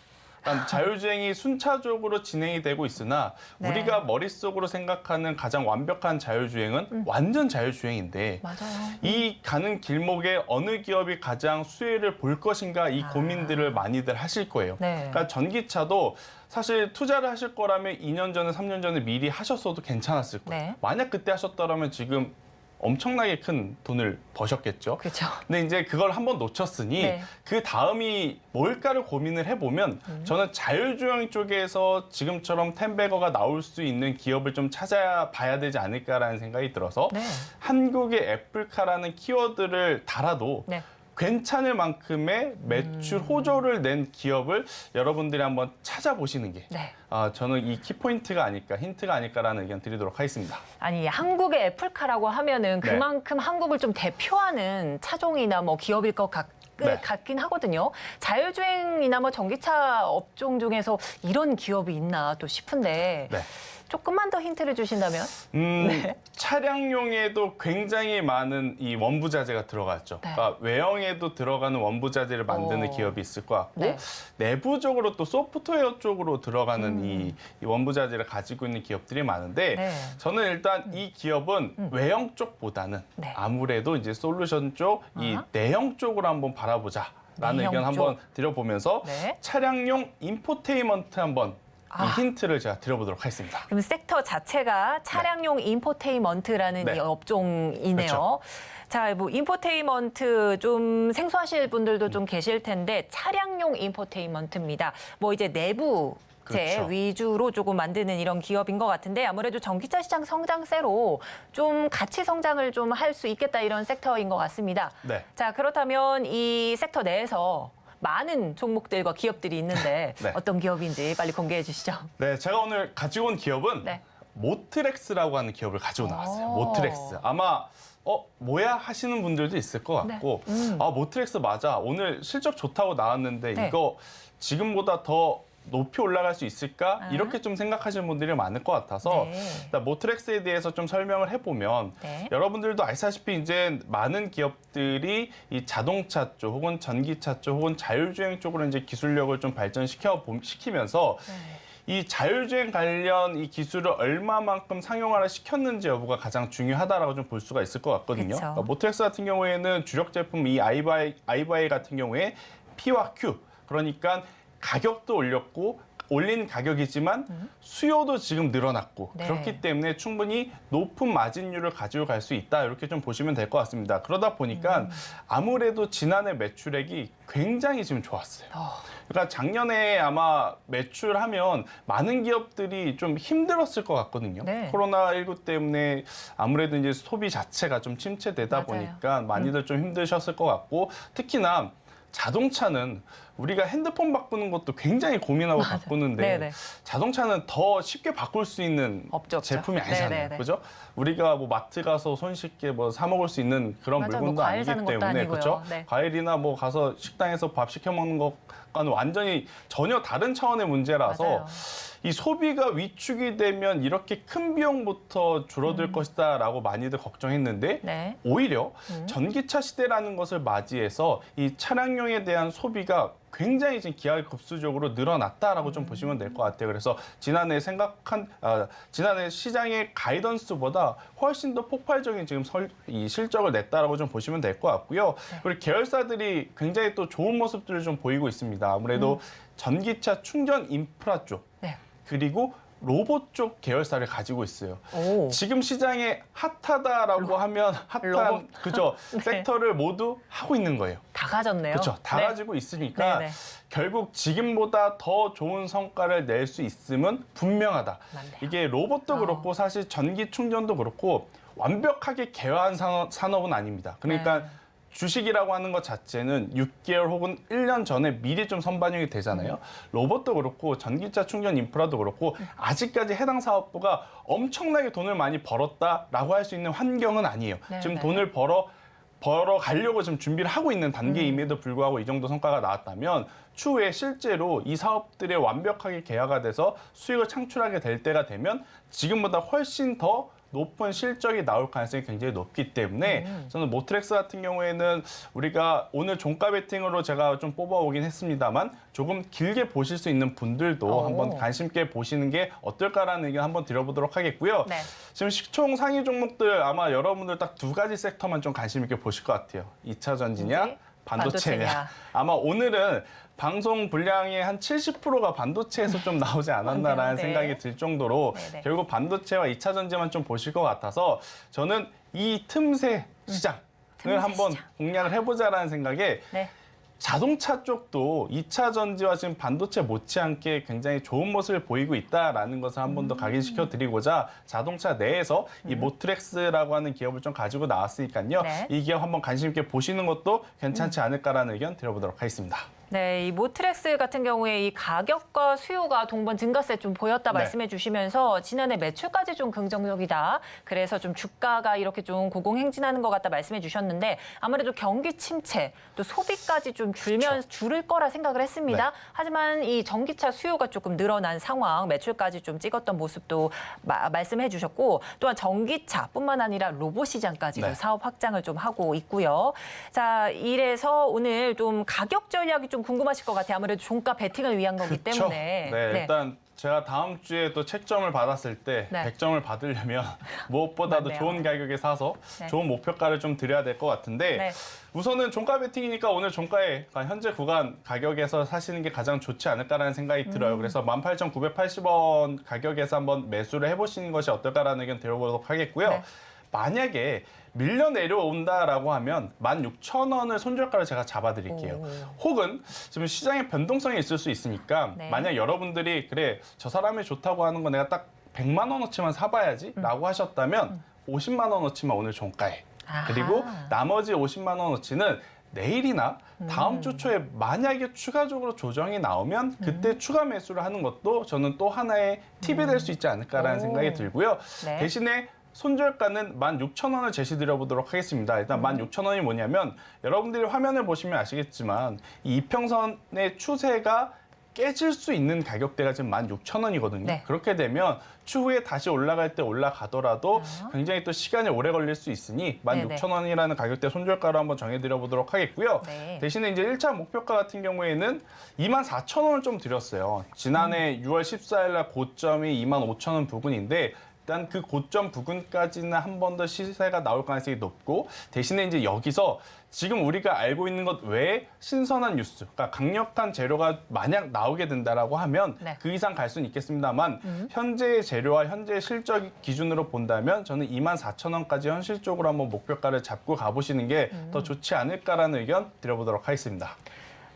일단 자율주행이 순차적으로 진행이 되고 있으나 네. 우리가 머릿속으로 생각하는 가장 완벽한 자율주행은 완전 자율주행인데 맞아요. 이 가는 길목에 어느 기업이 가장 수혜를 볼 것인가 이 고민들을 많이들 하실 거예요. 네. 그러니까 전기차도 사실 투자를 하실 거라면 2년 전에 3년 전에 미리 하셨어도 괜찮았을 거예요. 네. 만약 그때 하셨더라면 지금 엄청나게 큰 돈을 버셨겠죠. 그렇죠. 근데 이제 그걸 한번 놓쳤으니 네. 그 다음이 뭘까를 고민을 해보면 저는 자율주행 쪽에서 지금처럼 텐베거가 나올 수 있는 기업을 좀 찾아봐야 되지 않을까라는 생각이 들어서 네. 한국의 애플카라는 키워드를 달아도 네. 괜찮을 만큼의 매출 호조를 낸 기업을 여러분들이 한번 찾아보시는 게 네. 저는 이 키포인트가 아닐까, 힌트가 아닐까라는 의견 드리도록 하겠습니다. 아니, 한국의 애플카라고 하면은 네. 그만큼 한국을 좀 대표하는 차종이나 뭐 기업일 것 네. 같긴 하거든요. 자율주행이나 뭐 전기차 업종 중에서 이런 기업이 있나 또 싶은데 네. 조금만 더 힌트를 주신다면? 차량용에도 굉장히 많은 이 원부자재가 들어갔죠. 네. 그러니까 외형에도 들어가는 원부자재를 만드는 기업이 있을 것 같고 네. 내부적으로 또 소프트웨어 쪽으로 들어가는 이 원부자재를 가지고 있는 기업들이 많은데 네. 저는 일단 이 기업은 외형 쪽보다는 네. 아무래도 이제 솔루션 쪽, 이 내형 쪽으로 한번 바라보자라는 내형 의견 한번 드려보면서 네. 차량용 인포테인먼트 한번 이 힌트를 제가 드려보도록 하겠습니다. 그럼 섹터 자체가 차량용 인포테인먼트라는 네. 이 업종이네요. 그렇죠. 자, 뭐 인포테인먼트 좀 생소하실 분들도 좀 계실 텐데 차량용 인포테인먼트입니다. 뭐 이제 내부 제 그렇죠. 위주로 조금 만드는 이런 기업인 것 같은데 아무래도 전기차 시장 성장세로 좀 같이 성장을 좀 할 수 있겠다 이런 섹터인 것 같습니다. 네. 자, 그렇다면 이 섹터 내에서 많은 종목들과 기업들이 있는데 네. 어떤 기업인지 빨리 공개해 주시죠. 네, 제가 오늘 가지고 온 기업은 네. 모트렉스라고 하는 기업을 가지고 나왔어요. 모트렉스. 아마 뭐야 하시는 분들도 있을 것 같고 네. 모트렉스 맞아. 오늘 실적 좋다고 나왔는데 네. 이거 지금보다 더 높이 올라갈 수 있을까? 아. 이렇게 좀 생각하시는 분들이 많을 것 같아서 네. 일단 모트렉스에 대해서 좀 설명을 해보면 네. 여러분들도 아시다시피 이제 많은 기업들이 이 자동차 쪽 혹은 전기차 쪽 혹은 자율주행 쪽으로 이제 기술력을 좀 발전시키면서 이 자율주행 관련 이 기술을 얼마만큼 상용화를 시켰는지 여부가 가장 중요하다라고 좀 볼 수가 있을 것 같거든요. 그쵸. 그러니까 모트렉스 같은 경우에는 주력 제품 이 아이바이 같은 경우에 P와 Q 그러니까 가격도 올렸고 올린 가격이지만 수요도 지금 늘어났고 네. 그렇기 때문에 충분히 높은 마진율을 가지고 갈 수 있다 이렇게 좀 보시면 될 것 같습니다. 그러다 보니까 아무래도 지난해 매출액이 굉장히 지금 좋았어요. 그러니까 작년에 아마 매출하면 많은 기업들이 좀 힘들었을 것 같거든요. 네. 코로나19 때문에 아무래도 이제 소비 자체가 좀 침체되다 맞아요. 보니까 많이들 좀 힘드셨을 것 같고 특히나 자동차는 우리가 핸드폰 바꾸는 것도 굉장히 고민하고 바꾸는데 네네. 자동차는 더 쉽게 바꿀 수 있는 없죠, 없죠. 제품이 아니잖아요. 네네네. 그죠? 우리가 뭐 마트 가서 손쉽게 뭐 사 먹을 수 있는 그런 맞아요. 물건도 뭐 과일 아니기 사는 것도 때문에 아니고요. 그렇죠? 네. 과일이나 뭐 가서 식당에서 밥 시켜 먹는 것과는 완전히 전혀 다른 차원의 문제라서 맞아요. 이 소비가 위축이 되면 이렇게 큰 비용부터 줄어들 것이다라고 많이들 걱정했는데 네. 오히려 전기차 시대라는 것을 맞이해서 이 차량용에 대한 소비가 굉장히 지금 기하급수적으로 늘어났다라고 좀 보시면 될 것 같아요. 그래서 지난해 지난해 시장의 가이던스보다 훨씬 더 폭발적인 지금 이 실적을 냈다라고 좀 보시면 될 것 같고요. 그리고 계열사들이 굉장히 또 좋은 모습들을 좀 보이고 있습니다. 아무래도 전기차 충전 인프라 쪽 네. 그리고 로봇 쪽 계열사를 가지고 있어요. 오. 지금 시장에 핫하다라고 하면 핫한 로봇. 그죠 네. 섹터를 모두 하고 있는 거예요. 다 가졌네요. 그렇죠. 다 네. 가지고 있으니까 네네. 결국 지금보다 더 좋은 성과를 낼 수 있음은 분명하다. 맞네요. 이게 로봇도 그렇고 사실 전기 충전도 그렇고 완벽하게 개화한 산업은 아닙니다. 그러니까 네. 주식이라고 하는 것 자체는 6개월 혹은 1년 전에 미리 좀 선반영이 되잖아요. 로봇도 그렇고 전기차 충전 인프라도 그렇고 아직까지 해당 사업부가 엄청나게 돈을 많이 벌었다라고 할 수 있는 환경은 아니에요. 네, 지금 네. 돈을 벌어 가려고 지금 준비를 하고 있는 단계임에도 불구하고 이 정도 성과가 나왔다면 추후에 실제로 이 사업들이 완벽하게 개화가 돼서 수익을 창출하게 될 때가 되면 지금보다 훨씬 더 높은 실적이 나올 가능성이 굉장히 높기 때문에 저는 모트렉스 같은 경우에는 우리가 오늘 종가 베팅으로 제가 좀 뽑아오긴 했습니다만 조금 길게 보실 수 있는 분들도 한번 관심 있게 보시는 게 어떨까라는 의견 한번 드려보도록 하겠고요. 네. 지금 시총 상위 종목들 아마 여러분들 딱 두 가지 섹터만 좀 관심 있게 보실 것 같아요. 2차 전지냐, 네. 반도체냐. 반도체냐. 아마 오늘은 방송 분량의 한 70%가 반도체에서 좀 나오지 않았나라는 네. 생각이 들 정도로 네, 네. 결국 반도체와 2차 전지만 좀 보실 것 같아서 저는 이 틈새 시장을 틈새 한번 시장. 공략을 해보자라는 생각에 네. 자동차 쪽도 2차 전지와 지금 반도체 못지않게 굉장히 좋은 모습을 보이고 있다라는 것을 한 번 더 각인시켜 드리고자 자동차 내에서 이 모트렉스라고 하는 기업을 좀 가지고 나왔으니까요. 네. 이 기업 한번 관심 있게 보시는 것도 괜찮지 않을까라는 의견 드려보도록 하겠습니다. 네, 이 모트렉스 같은 경우에 이 가격과 수요가 동반 증가세 좀 보였다 네. 말씀해 주시면서 지난해 매출까지 좀 긍정적이다. 그래서 좀 주가가 이렇게 좀 고공행진하는 것 같다 말씀해 주셨는데 아무래도 경기 침체 또 소비까지 좀 줄을 거라 생각을 했습니다. 네. 하지만 이 전기차 수요가 조금 늘어난 상황, 매출까지 좀 찍었던 모습도 말씀해 주셨고 또한 전기차뿐만 아니라 로봇 시장까지도 네. 사업 확장을 좀 하고 있고요. 자, 이래서 오늘 좀 가격 전략이 좀 궁금하실 것 같아요. 아무래도 종가 베팅을 위한 거기 그쵸? 때문에. 네, 일단 제가 다음 주에 또 책점을 받았을 때 네. 100점을 받으려면 무엇보다도 맞네요. 좋은 가격에 사서 네. 좋은 목표가를 좀 드려야 될 것 같은데 네. 우선은 종가 베팅이니까 오늘 종가에 현재 구간 가격에서 사시는 게 가장 좋지 않을까라는 생각이 들어요. 그래서 18,980원 가격에서 한번 매수를 해보시는 것이 어떨까라는 의견 드려보도록 하겠고요. 네. 만약에 밀려 내려온다라고 하면 16,000원을 손절가를 제가 잡아드릴게요. 오. 혹은 지금 시장의 변동성이 있을 수 있으니까 네. 만약 여러분들이 그래 저 사람이 좋다고 하는 거 내가 딱 100만 원어치만 사봐야지라고 하셨다면 50만 원어치만 오늘 종가에 아하. 그리고 나머지 50만 원어치는 내일이나 다음 주 초에 만약에 추가적으로 조정이 나오면 그때 추가 매수를 하는 것도 저는 또 하나의 팁이 될 수 있지 않을까라는 오. 생각이 들고요. 네. 대신에 손절가는 16,000원을 제시드려 보도록 하겠습니다. 일단 16,000원이 뭐냐면 여러분들이 화면을 보시면 아시겠지만 이 이평선의 추세가 깨질 수 있는 가격대가 지금 16,000원이거든요. 네. 그렇게 되면 추후에 다시 올라갈 때 올라가더라도 굉장히 또 시간이 오래 걸릴 수 있으니 16,000원이라는 가격대 손절가로 한번 정해드려 보도록 하겠고요. 네. 대신에 이제 1차 목표가 같은 경우에는 24,000원을 좀 드렸어요. 지난해 6월 14일 날 고점이 25,000원 부근인데 일단 그 고점 부근까지는 한 번 더 시세가 나올 가능성이 높고 대신에 이제 여기서 지금 우리가 알고 있는 것 외에 신선한 뉴스, 그러니까 강력한 재료가 만약 나오게 된다라고 하면 네. 그 이상 갈 수는 있겠습니다만 현재의 재료와 현재의 실적 기준으로 본다면 저는 24,000원까지 현실적으로 한번 목표가를 잡고 가보시는 게 더 좋지 않을까라는 의견 드려보도록 하겠습니다.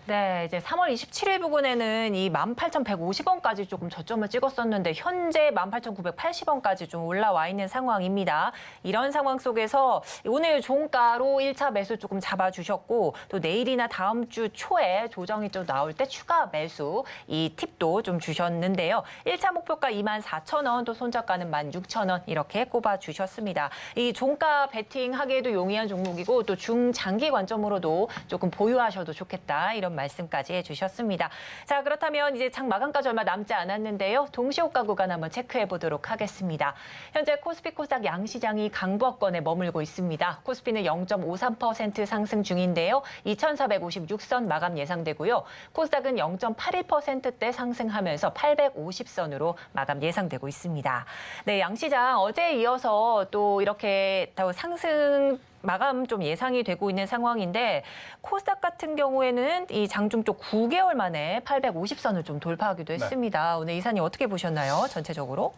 네, 이제 3월 27일 부근에는 이 18,150원까지 조금 저점을 찍었었는데 현재 18,980원까지 좀 올라와 있는 상황입니다. 이런 상황 속에서 오늘 종가로 1차 매수 조금 잡아주셨고 또 내일이나 다음 주 초에 조정이 좀 나올 때 추가 매수 이 팁도 좀 주셨는데요. 1차 목표가 24,000원 또 손절가는 16,000원 이렇게 꼽아주셨습니다. 이 종가 베팅하기에도 용이한 종목이고 또 중장기 관점으로도 조금 보유하셔도 좋겠다 이런 말씀까지 해주셨습니다. 자, 그렇다면 이제 장 마감까지 얼마 남지 않았는데요. 동시호가 구간 한번 체크해 보도록 하겠습니다. 현재 코스피 코스닥 양시장이 강보권에 머물고 있습니다. 코스피는 0.53% 상승 중인데요. 2,456선 마감 예상되고요. 코스닥은 0.81%대 상승하면서 850선으로 마감 예상되고 있습니다. 네, 양시장 어제에 이어서 또 이렇게 상승 마감 좀 예상이 되고 있는 상황인데 코스닥 같은 경우에는 이 장중 쪽 9개월 만에 850선을 좀 돌파하기도 했습니다. 오늘 이사님 어떻게 보셨나요? 전체적으로?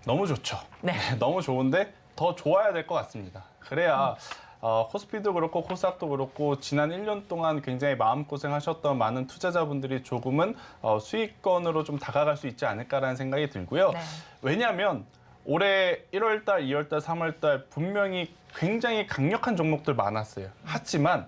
너무 좋죠. 네. 너무 좋은데 더 좋아야 될 것 같습니다. 그래야 코스피도 그렇고 코스닥도 그렇고 지난 1년 동안 굉장히 마음고생하셨던 많은 투자자분들이 조금은 수익권으로 좀 다가갈 수 있지 않을까라는 생각이 들고요. 네. 왜냐하면 올해 1월 달, 2월 달, 3월 달 분명히 굉장히 강력한 종목들 많았어요. 하지만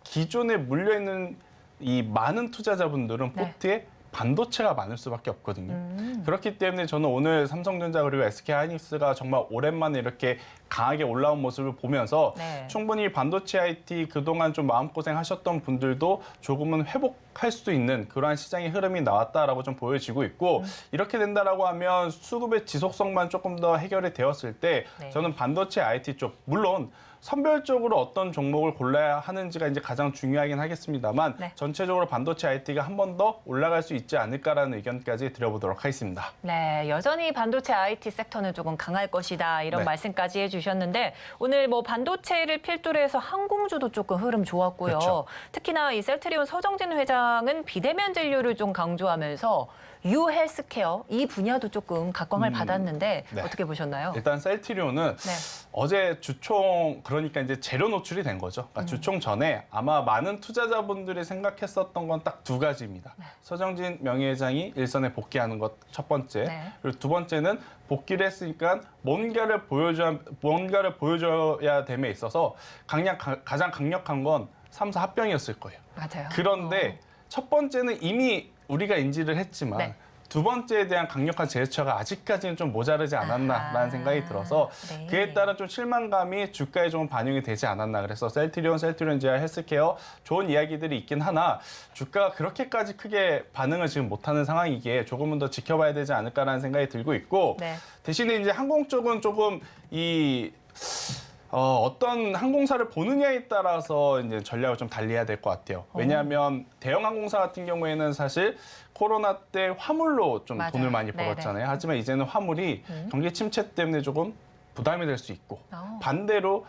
기존에 물려있는 이 많은 투자자분들은 네. 포트에 반도체가 많을 수밖에 없거든요. 그렇기 때문에 저는 오늘 삼성전자 그리고 SK하이닉스가 정말 오랜만에 이렇게 강하게 올라온 모습을 보면서 네. 충분히 반도체 IT 그동안 좀 마음고생하셨던 분들도 조금은 회복할 수 있는 그러한 시장의 흐름이 나왔다라고 좀 보여지고 있고 이렇게 된다라고 하면 수급의 지속성만 조금 더 해결이 되었을 때 네. 저는 반도체 IT 쪽 물론 선별적으로 어떤 종목을 골라야 하는지가 이제 가장 중요하긴 하겠습니다만 네. 전체적으로 반도체 IT가 한 번 더 올라갈 수 있지 않을까라는 의견까지 드려보도록 하겠습니다. 네, 여전히 반도체 IT 섹터는 조금 강할 것이다 이런 네. 말씀까지 해주셨는데 오늘 뭐 반도체를 필두로 해서 항공주도 조금 흐름 좋았고요. 그렇죠. 특히나 이 셀트리온 서정진 회장은 비대면 진료를 좀 강조하면서 유헬스케어 이 분야도 조금 각광을 받았는데 네. 어떻게 보셨나요? 일단 셀트리온은 네. 어제 주총 그러니까 이제 재료 노출이 된 거죠. 그러니까 주총 전에 아마 많은 투자자분들이 생각했었던 건 딱 두 가지입니다. 서정진 명예회장이 일선에 복귀하는 것 첫 번째. 네. 그리고 두 번째는 복귀를 했으니까 뭔가를 보여줘야 됨에 있어서 가장 강력한 건 3사 합병이었을 거예요. 맞아요. 그런데 첫 번째는 이미 우리가 인지를 했지만 네. 두 번째에 대한 강력한 제스처가 아직까지는 좀 모자르지 않았나라는 생각이 들어서 네. 그에 따른 좀 실망감이 주가에 좀 반영이 되지 않았나. 그래서 셀트리온 지하 헬스케어 좋은 이야기들이 있긴 하나 주가가 그렇게까지 크게 반응을 지금 못하는 상황이기에 조금은 더 지켜봐야 되지 않을까라는 생각이 들고 있고 네. 대신에 이제 항공 쪽은 조금 어떤 항공사를 보느냐에 따라서 이제 전략을 좀 달리해야 될 것 같아요. 왜냐하면 대형 항공사 같은 경우에는 사실 코로나 때 화물로 좀 맞아요. 돈을 많이 네네. 벌었잖아요. 하지만 이제는 화물이 경기 침체 때문에 조금 부담이 될 수 있고 반대로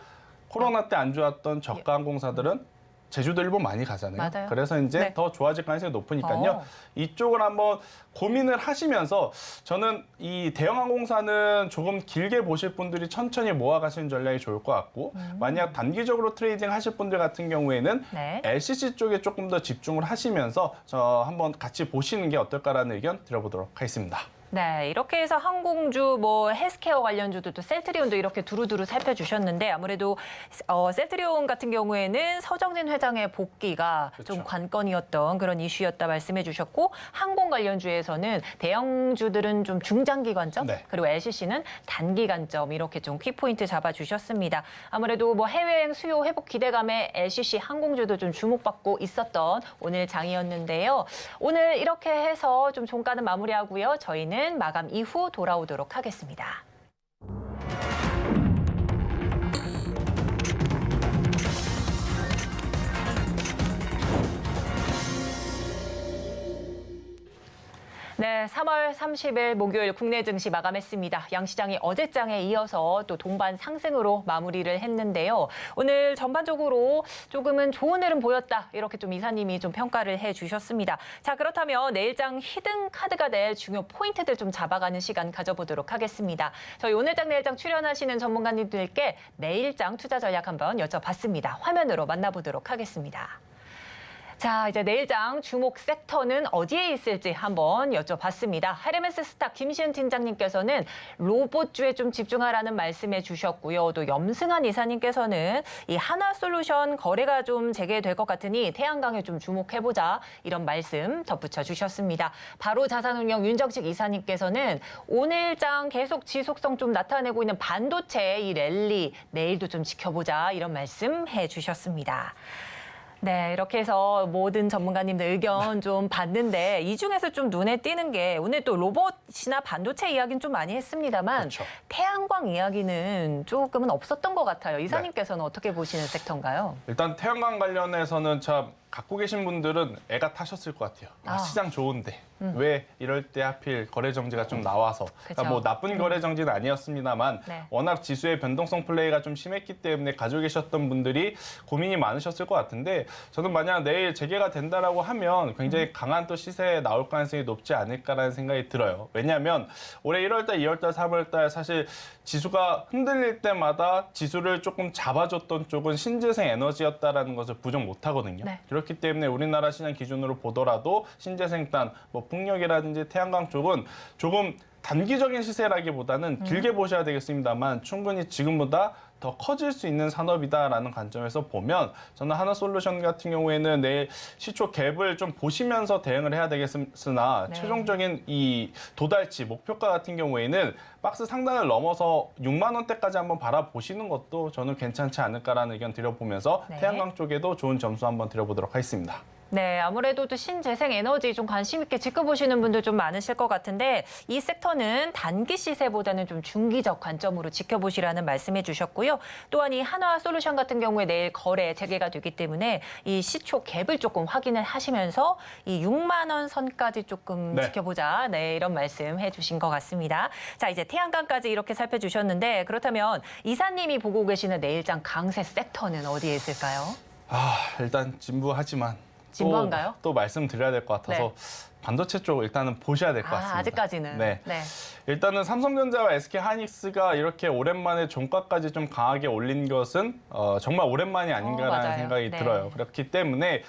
코로나 때 안 좋았던 저가 항공사들은 제주도 일본 많이 가잖아요. 맞아요. 그래서 이제 네. 더 좋아질 가능성이 높으니까요. 이쪽을 한번 고민을 하시면서 저는 이 대형 항공사는 조금 길게 보실 분들이 천천히 모아가시는 전략이 좋을 것 같고 만약 단기적으로 트레이딩 하실 분들 같은 경우에는 네. LCC 쪽에 조금 더 집중을 하시면서 저 한번 같이 보시는 게 어떨까라는 의견 드려보도록 하겠습니다. 네, 이렇게 해서 항공주, 뭐 헬스케어 관련주도 또 셀트리온도 이렇게 두루두루 살펴주셨는데 아무래도 셀트리온 같은 경우에는 서정진 회장의 복귀가 그렇죠. 좀 관건이었던 그런 이슈였다 말씀해 주셨고 항공 관련주에서는 대형주들은 좀 중장기 관점 네. 그리고 LCC는 단기 관점 이렇게 좀 키포인트 잡아주셨습니다. 아무래도 뭐 해외여행 수요 회복 기대감에 LCC 항공주도 좀 주목받고 있었던 오늘 장이었는데요. 오늘 이렇게 해서 좀 종가는 마무리하고요. 저희는 마감 이후 돌아오도록 하겠습니다. 네, 3월 30일 목요일 국내 증시 마감했습니다. 양시장이 어제장에 이어서 또 동반 상승으로 마무리를 했는데요. 오늘 전반적으로 조금은 좋은 흐름 보였다. 이렇게 좀 이사님이 좀 평가를 해주셨습니다. 자, 그렇다면 내일장 히든 카드가 될 중요 포인트들 좀 잡아가는 시간 가져보도록 하겠습니다. 저희 오늘장 내일장 출연하시는 전문가님들께 내일장 투자 전략 한번 여쭤봤습니다. 화면으로 만나보도록 하겠습니다. 자, 이제 내일장 주목 섹터는 어디에 있을지 한번 여쭤봤습니다. 헤르메스 스탁 김시은 팀장님께서는 로봇주에 좀 집중하라는 말씀해 주셨고요. 또 염승한 이사님께서는 이 하나솔루션 거래가 좀 재개될 것 같으니 태양광에 좀 주목해보자 이런 말씀 덧붙여 주셨습니다. 바로 자산운용 윤정식 이사님께서는 오늘장 계속 지속성 좀 나타내고 있는 반도체 이 랠리 내일도 좀 지켜보자 이런 말씀 해 주셨습니다. 네, 이렇게 해서 모든 전문가님들 의견 좀 봤는데 이 중에서 좀 눈에 띄는 게 오늘 또 로봇이나 반도체 이야기는 좀 많이 했습니다만 그렇죠. 태양광 이야기는 조금은 없었던 것 같아요. 이사님께서는 어떻게 보시는 섹터인가요? 일단 태양광 관련해서는 참 갖고 계신 분들은 애가 타셨을 것 같아요. 시장 좋은데 왜 이럴 때 하필 거래 정지가 좀 나와서 그러니까 뭐 나쁜 거래 정지는 아니었습니다만 네. 워낙 지수의 변동성 플레이가 좀 심했기 때문에 가지고 계셨던 분들이 고민이 많으셨을 것 같은데 저는 만약 내일 재개가 된다라고 하면 굉장히 강한 또 시세에 나올 가능성이 높지 않을까라는 생각이 들어요. 왜냐하면 올해 1월달, 2월달, 3월달 사실 지수가 흔들릴 때마다 지수를 조금 잡아줬던 쪽은 신재생 에너지였다라는 것을 부정 못하거든요. 네. 그렇기 때문에 우리나라 시장 기준으로 보더라도 신재생단, 뭐 풍력이라든지 태양광 쪽은 조금 단기적인 시세라기보다는 길게 보셔야 되겠습니다만 충분히 지금보다 더 커질 수 있는 산업이다라는 관점에서 보면 저는 하나솔루션 같은 경우에는 내일 시초 갭을 좀 보시면서 대응을 해야 되겠으나 네. 최종적인 이 도달치 목표가 같은 경우에는 박스 상단을 넘어서 6만 원대까지 한번 바라보시는 것도 저는 괜찮지 않을까라는 의견 드려보면서 네. 태양광 쪽에도 좋은 점수 한번 드려보도록 하겠습니다. 네, 아무래도 또 신재생 에너지 좀 관심 있게 지켜보시는 분들 좀 많으실 것 같은데 이 섹터는 단기 시세보다는 좀 중기적 관점으로 지켜보시라는 말씀해 주셨고요. 또한 이 한화솔루션 같은 경우에 내일 거래 재개가 되기 때문에 이 시초 갭을 조금 확인을 하시면서 이 6만 원 선까지 조금 네. 지켜보자. 네, 이런 말씀 해주신 것 같습니다. 자, 이제 태양광까지 이렇게 살펴주셨는데 그렇다면 이사님이 보고 계시는 내일장 강세 섹터는 어디에 있을까요? 일단 진부하지만 진부한가요? 또 말씀드려야 될 것 같아서 반도체 쪽 일단은 보셔야 될 것 같습니다. 아직까지는. 네. 일단은 삼성전자와 SK하이닉스가 이렇게 오랜만에 종가까지 좀 강하게 올린 것은 정말 오랜만이 아닌가라는 맞아요. 생각이 네. 들어요. 그렇기 때문에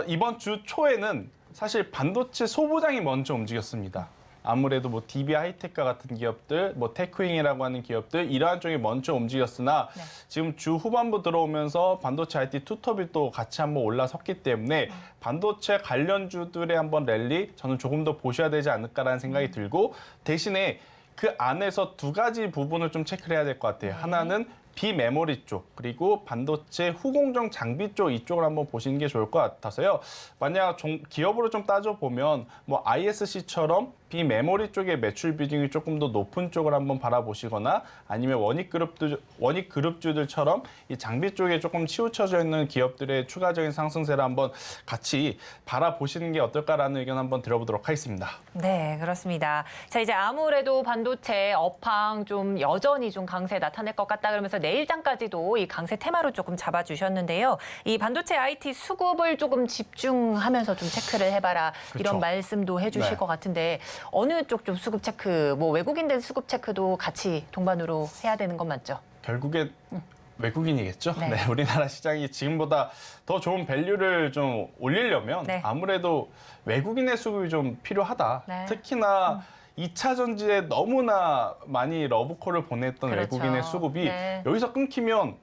이번 주 초에는 사실 반도체 소부장이 먼저 움직였습니다. 아무래도 뭐 DB 하이텍과 같은 기업들, 뭐 테크윙이라고 하는 기업들 이러한 쪽이 먼저 움직였으나 네. 지금 주 후반부 들어오면서 반도체 IT 투톱이 또 같이 한번 올라섰기 때문에 반도체 관련주들의 한번 랠리 저는 조금 더 보셔야 되지 않을까라는 생각이 들고 대신에 그 안에서 두 가지 부분을 좀 체크를 해야 될 것 같아요. 하나는 비메모리 쪽 그리고 반도체 후공정 장비 쪽 이쪽을 한번 보시는 게 좋을 것 같아서요. 만약 기업으로 좀 따져보면 뭐 ISC처럼 비메모리 쪽의 매출 비중이 조금 더 높은 쪽을 한번 바라보시거나 아니면 원익 그룹주들처럼 이 장비 쪽에 조금 치우쳐져 있는 기업들의 추가적인 상승세를 한번 같이 바라보시는 게 어떨까라는 의견 한번 들어보도록 하겠습니다. 네, 그렇습니다. 자, 이제 아무래도 반도체 업황 좀 여전히 좀 강세 나타낼 것 같다 그러면서 내일장까지도 이 강세 테마로 조금 잡아주셨는데요. 이 반도체 IT 수급을 조금 집중하면서 좀 체크를 해봐라 이런 그렇죠. 말씀도 해주실 네. 것 같은데 어느 쪽 좀 수급 체크, 뭐 외국인들 수급 체크도 같이 동반으로 해야 되는 건 맞죠? 결국에 외국인이겠죠. 네. 네, 우리나라 시장이 지금보다 더 좋은 밸류를 좀 올리려면 네. 아무래도 외국인의 수급이 좀 필요하다. 네. 특히나 2차 전지에 너무나 많이 러브콜을 보냈던 그렇죠. 외국인의 수급이 네. 여기서 끊기면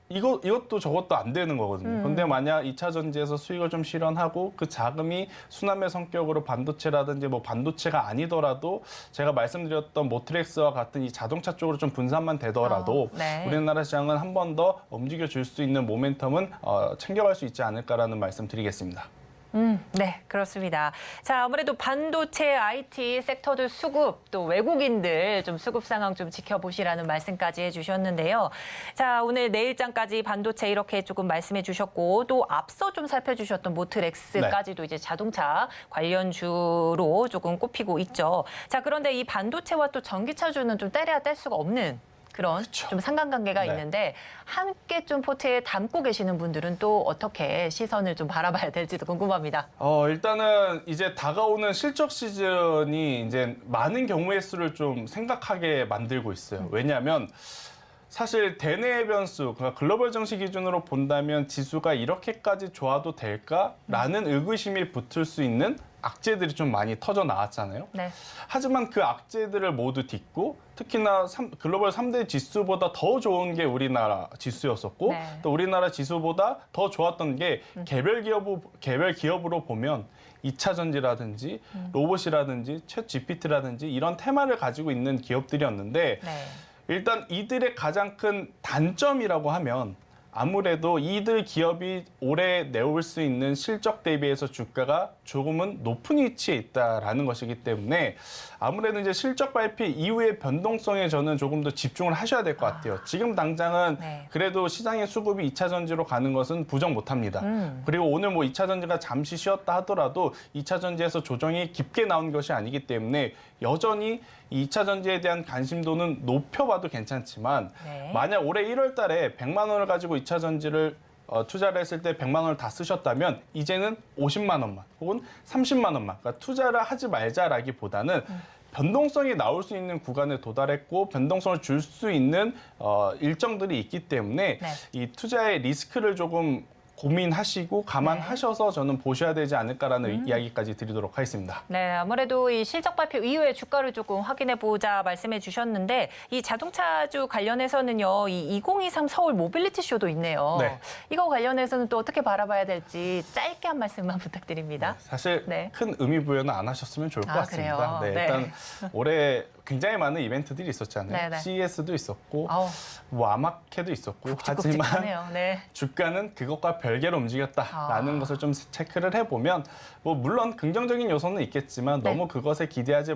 이것도 저것도 안 되는 거거든요. 근데 만약 2차 전지에서 수익을 좀 실현하고 그 자금이 순환매 성격으로 반도체라든지 뭐 반도체가 아니더라도 제가 말씀드렸던 모트렉스와 같은 이 자동차 쪽으로 좀 분산만 되더라도 네. 우리나라 시장은 한 번 더 움직여 줄 수 있는 모멘텀은 챙겨갈 수 있지 않을까라는 말씀 드리겠습니다. 네, 그렇습니다. 자, 아무래도 반도체 IT 섹터들 수급, 또 외국인들 좀 수급 상황 좀 지켜보시라는 말씀까지 해주셨는데요. 자, 오늘 내일장까지 반도체 이렇게 조금 말씀해 주셨고, 또 앞서 좀 살펴주셨던 모트렉스까지도 이제 자동차 관련주로 조금 꼽히고 있죠. 자, 그런데 이 반도체와 또 전기차주는 좀 떼려야 뗄 수가 없는 그런 그렇죠. 좀 상관관계가 네. 있는데 함께 좀 포트에 담고 계시는 분들은 또 어떻게 시선을 좀 바라봐야 될지도 궁금합니다. 일단은 이제 다가오는 실적 시즌이 이제 많은 경우의 수를 좀 생각하게 만들고 있어요. 왜냐하면 사실 대내 변수, 그러니까 글로벌 증시 기준으로 본다면 지수가 이렇게까지 좋아도 될까라는 의구심이 붙을 수 있는 악재들이 좀 많이 터져 나왔잖아요. 네. 하지만 그 악재들을 모두 딛고 특히나 글로벌 3대 지수보다 더 좋은 게 우리나라 지수였었고 네. 또 우리나라 지수보다 더 좋았던 게 개별 기업으로 보면 2차 전지라든지 로봇이라든지 챗 GPT라든지 이런 테마를 가지고 있는 기업들이었는데 네. 일단 이들의 가장 큰 단점이라고 하면 아무래도 이들 기업이 올해 내올 수 있는 실적 대비해서 주가가 조금은 높은 위치에 있다라는 것이기 때문에 아무래도 이제 실적 발표 이후의 변동성에 저는 조금 더 집중을 하셔야 될 것 같아요. 지금 당장은 네. 그래도 시장의 수급이 2차 전지로 가는 것은 부정 못합니다. 그리고 오늘 뭐 2차 전지가 잠시 쉬었다 하더라도 2차 전지에서 조정이 깊게 나온 것이 아니기 때문에 여전히 2차 전지에 대한 관심도는 높여봐도 괜찮지만 네. 만약 올해 1월 달에 100만 원을 가지고 2차 전지를 투자를 했을 때 100만 원을 다 쓰셨다면 이제는 50만 원만 혹은 30만 원만 그러니까 투자를 하지 말자라기보다는 변동성이 나올 수 있는 구간에 도달했고 변동성을 줄 수 있는 일정들이 있기 때문에 네. 이 투자의 리스크를 조금 고민하시고 감안하셔서 저는 보셔야 되지 않을까라는 이야기까지 드리도록 하겠습니다. 네, 아무래도 이 실적 발표 이후에 주가를 조금 확인해 보자 말씀해 주셨는데 이 자동차주 관련해서는요, 이 2023 서울 모빌리티 쇼도 있네요. 네. 이거 관련해서는 또 어떻게 바라봐야 될지 짧게 한 말씀만 부탁드립니다. 사실 네. 큰 의미 부여는 안 하셨으면 좋을 것 아, 같습니다. 그래요? 네, 일단 네. 올해 굉장히 많은 이벤트들이 있었잖아요. 네, 네. CES도 있었고 아우, 뭐 아마케도 있었고 하지만 굵직굵직하네요. 네. 주가는 그것과 별개로 움직였다라는 아. 것을 좀 체크를 해보면 뭐 물론 긍정적인 요소는 있겠지만 네. 너무 그것에 기대하지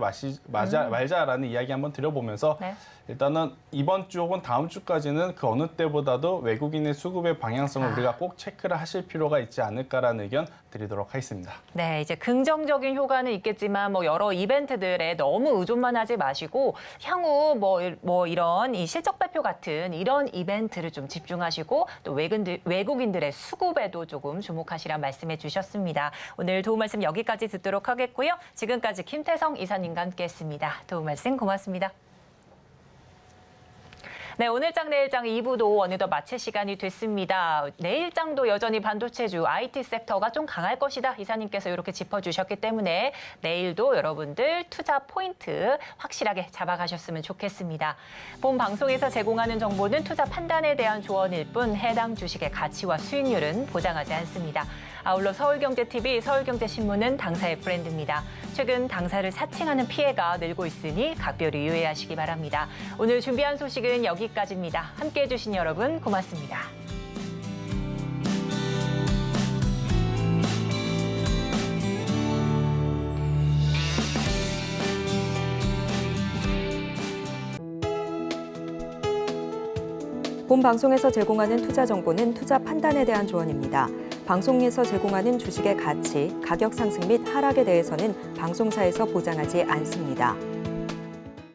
말자라는 이야기 한번 드려보면서 네. 일단은 이번 주 혹은 다음 주까지는 그 어느 때보다도 외국인의 수급의 방향성을 우리가 꼭 체크를 하실 필요가 있지 않을까라는 의견 드리도록 하겠습니다. 네, 이제 긍정적인 효과는 있겠지만 뭐 여러 이벤트들에 너무 의존만 하지 마시고 향후 뭐 이런 이 실적 발표 같은 이런 이벤트를 좀 집중하시고 또 외국인들의 수급에도 조금 주목하시라 말씀해 주셨습니다. 오늘 도움 말씀 여기까지 듣도록 하겠고요. 지금까지 김태성 이사님과 함께했습니다. 도움 말씀 고맙습니다. 네, 오늘장 내일장 2부도 어느덧 마칠 시간이 됐습니다. 내일장도 여전히 반도체주, IT 섹터가 좀 강할 것이다. 이사님께서 이렇게 짚어주셨기 때문에 내일도 여러분들 투자 포인트 확실하게 잡아가셨으면 좋겠습니다. 본 방송에서 제공하는 정보는 투자 판단에 대한 조언일 뿐 해당 주식의 가치와 수익률은 보장하지 않습니다. 아울러 서울경제TV, 서울경제신문은 당사의 브랜드입니다. 최근 당사를 사칭하는 피해가 늘고 있으니 각별히 유의하시기 바랍니다. 오늘 준비한 소식은 여기까지입니다. 함께해 주신 여러분 고맙습니다. 본 방송에서 제공하는 투자 정보는 투자 판단에 대한 조언입니다. 방송에서 제공하는 주식의 가치, 가격 상승 및 하락에 대해서는 방송사에서 보장하지 않습니다.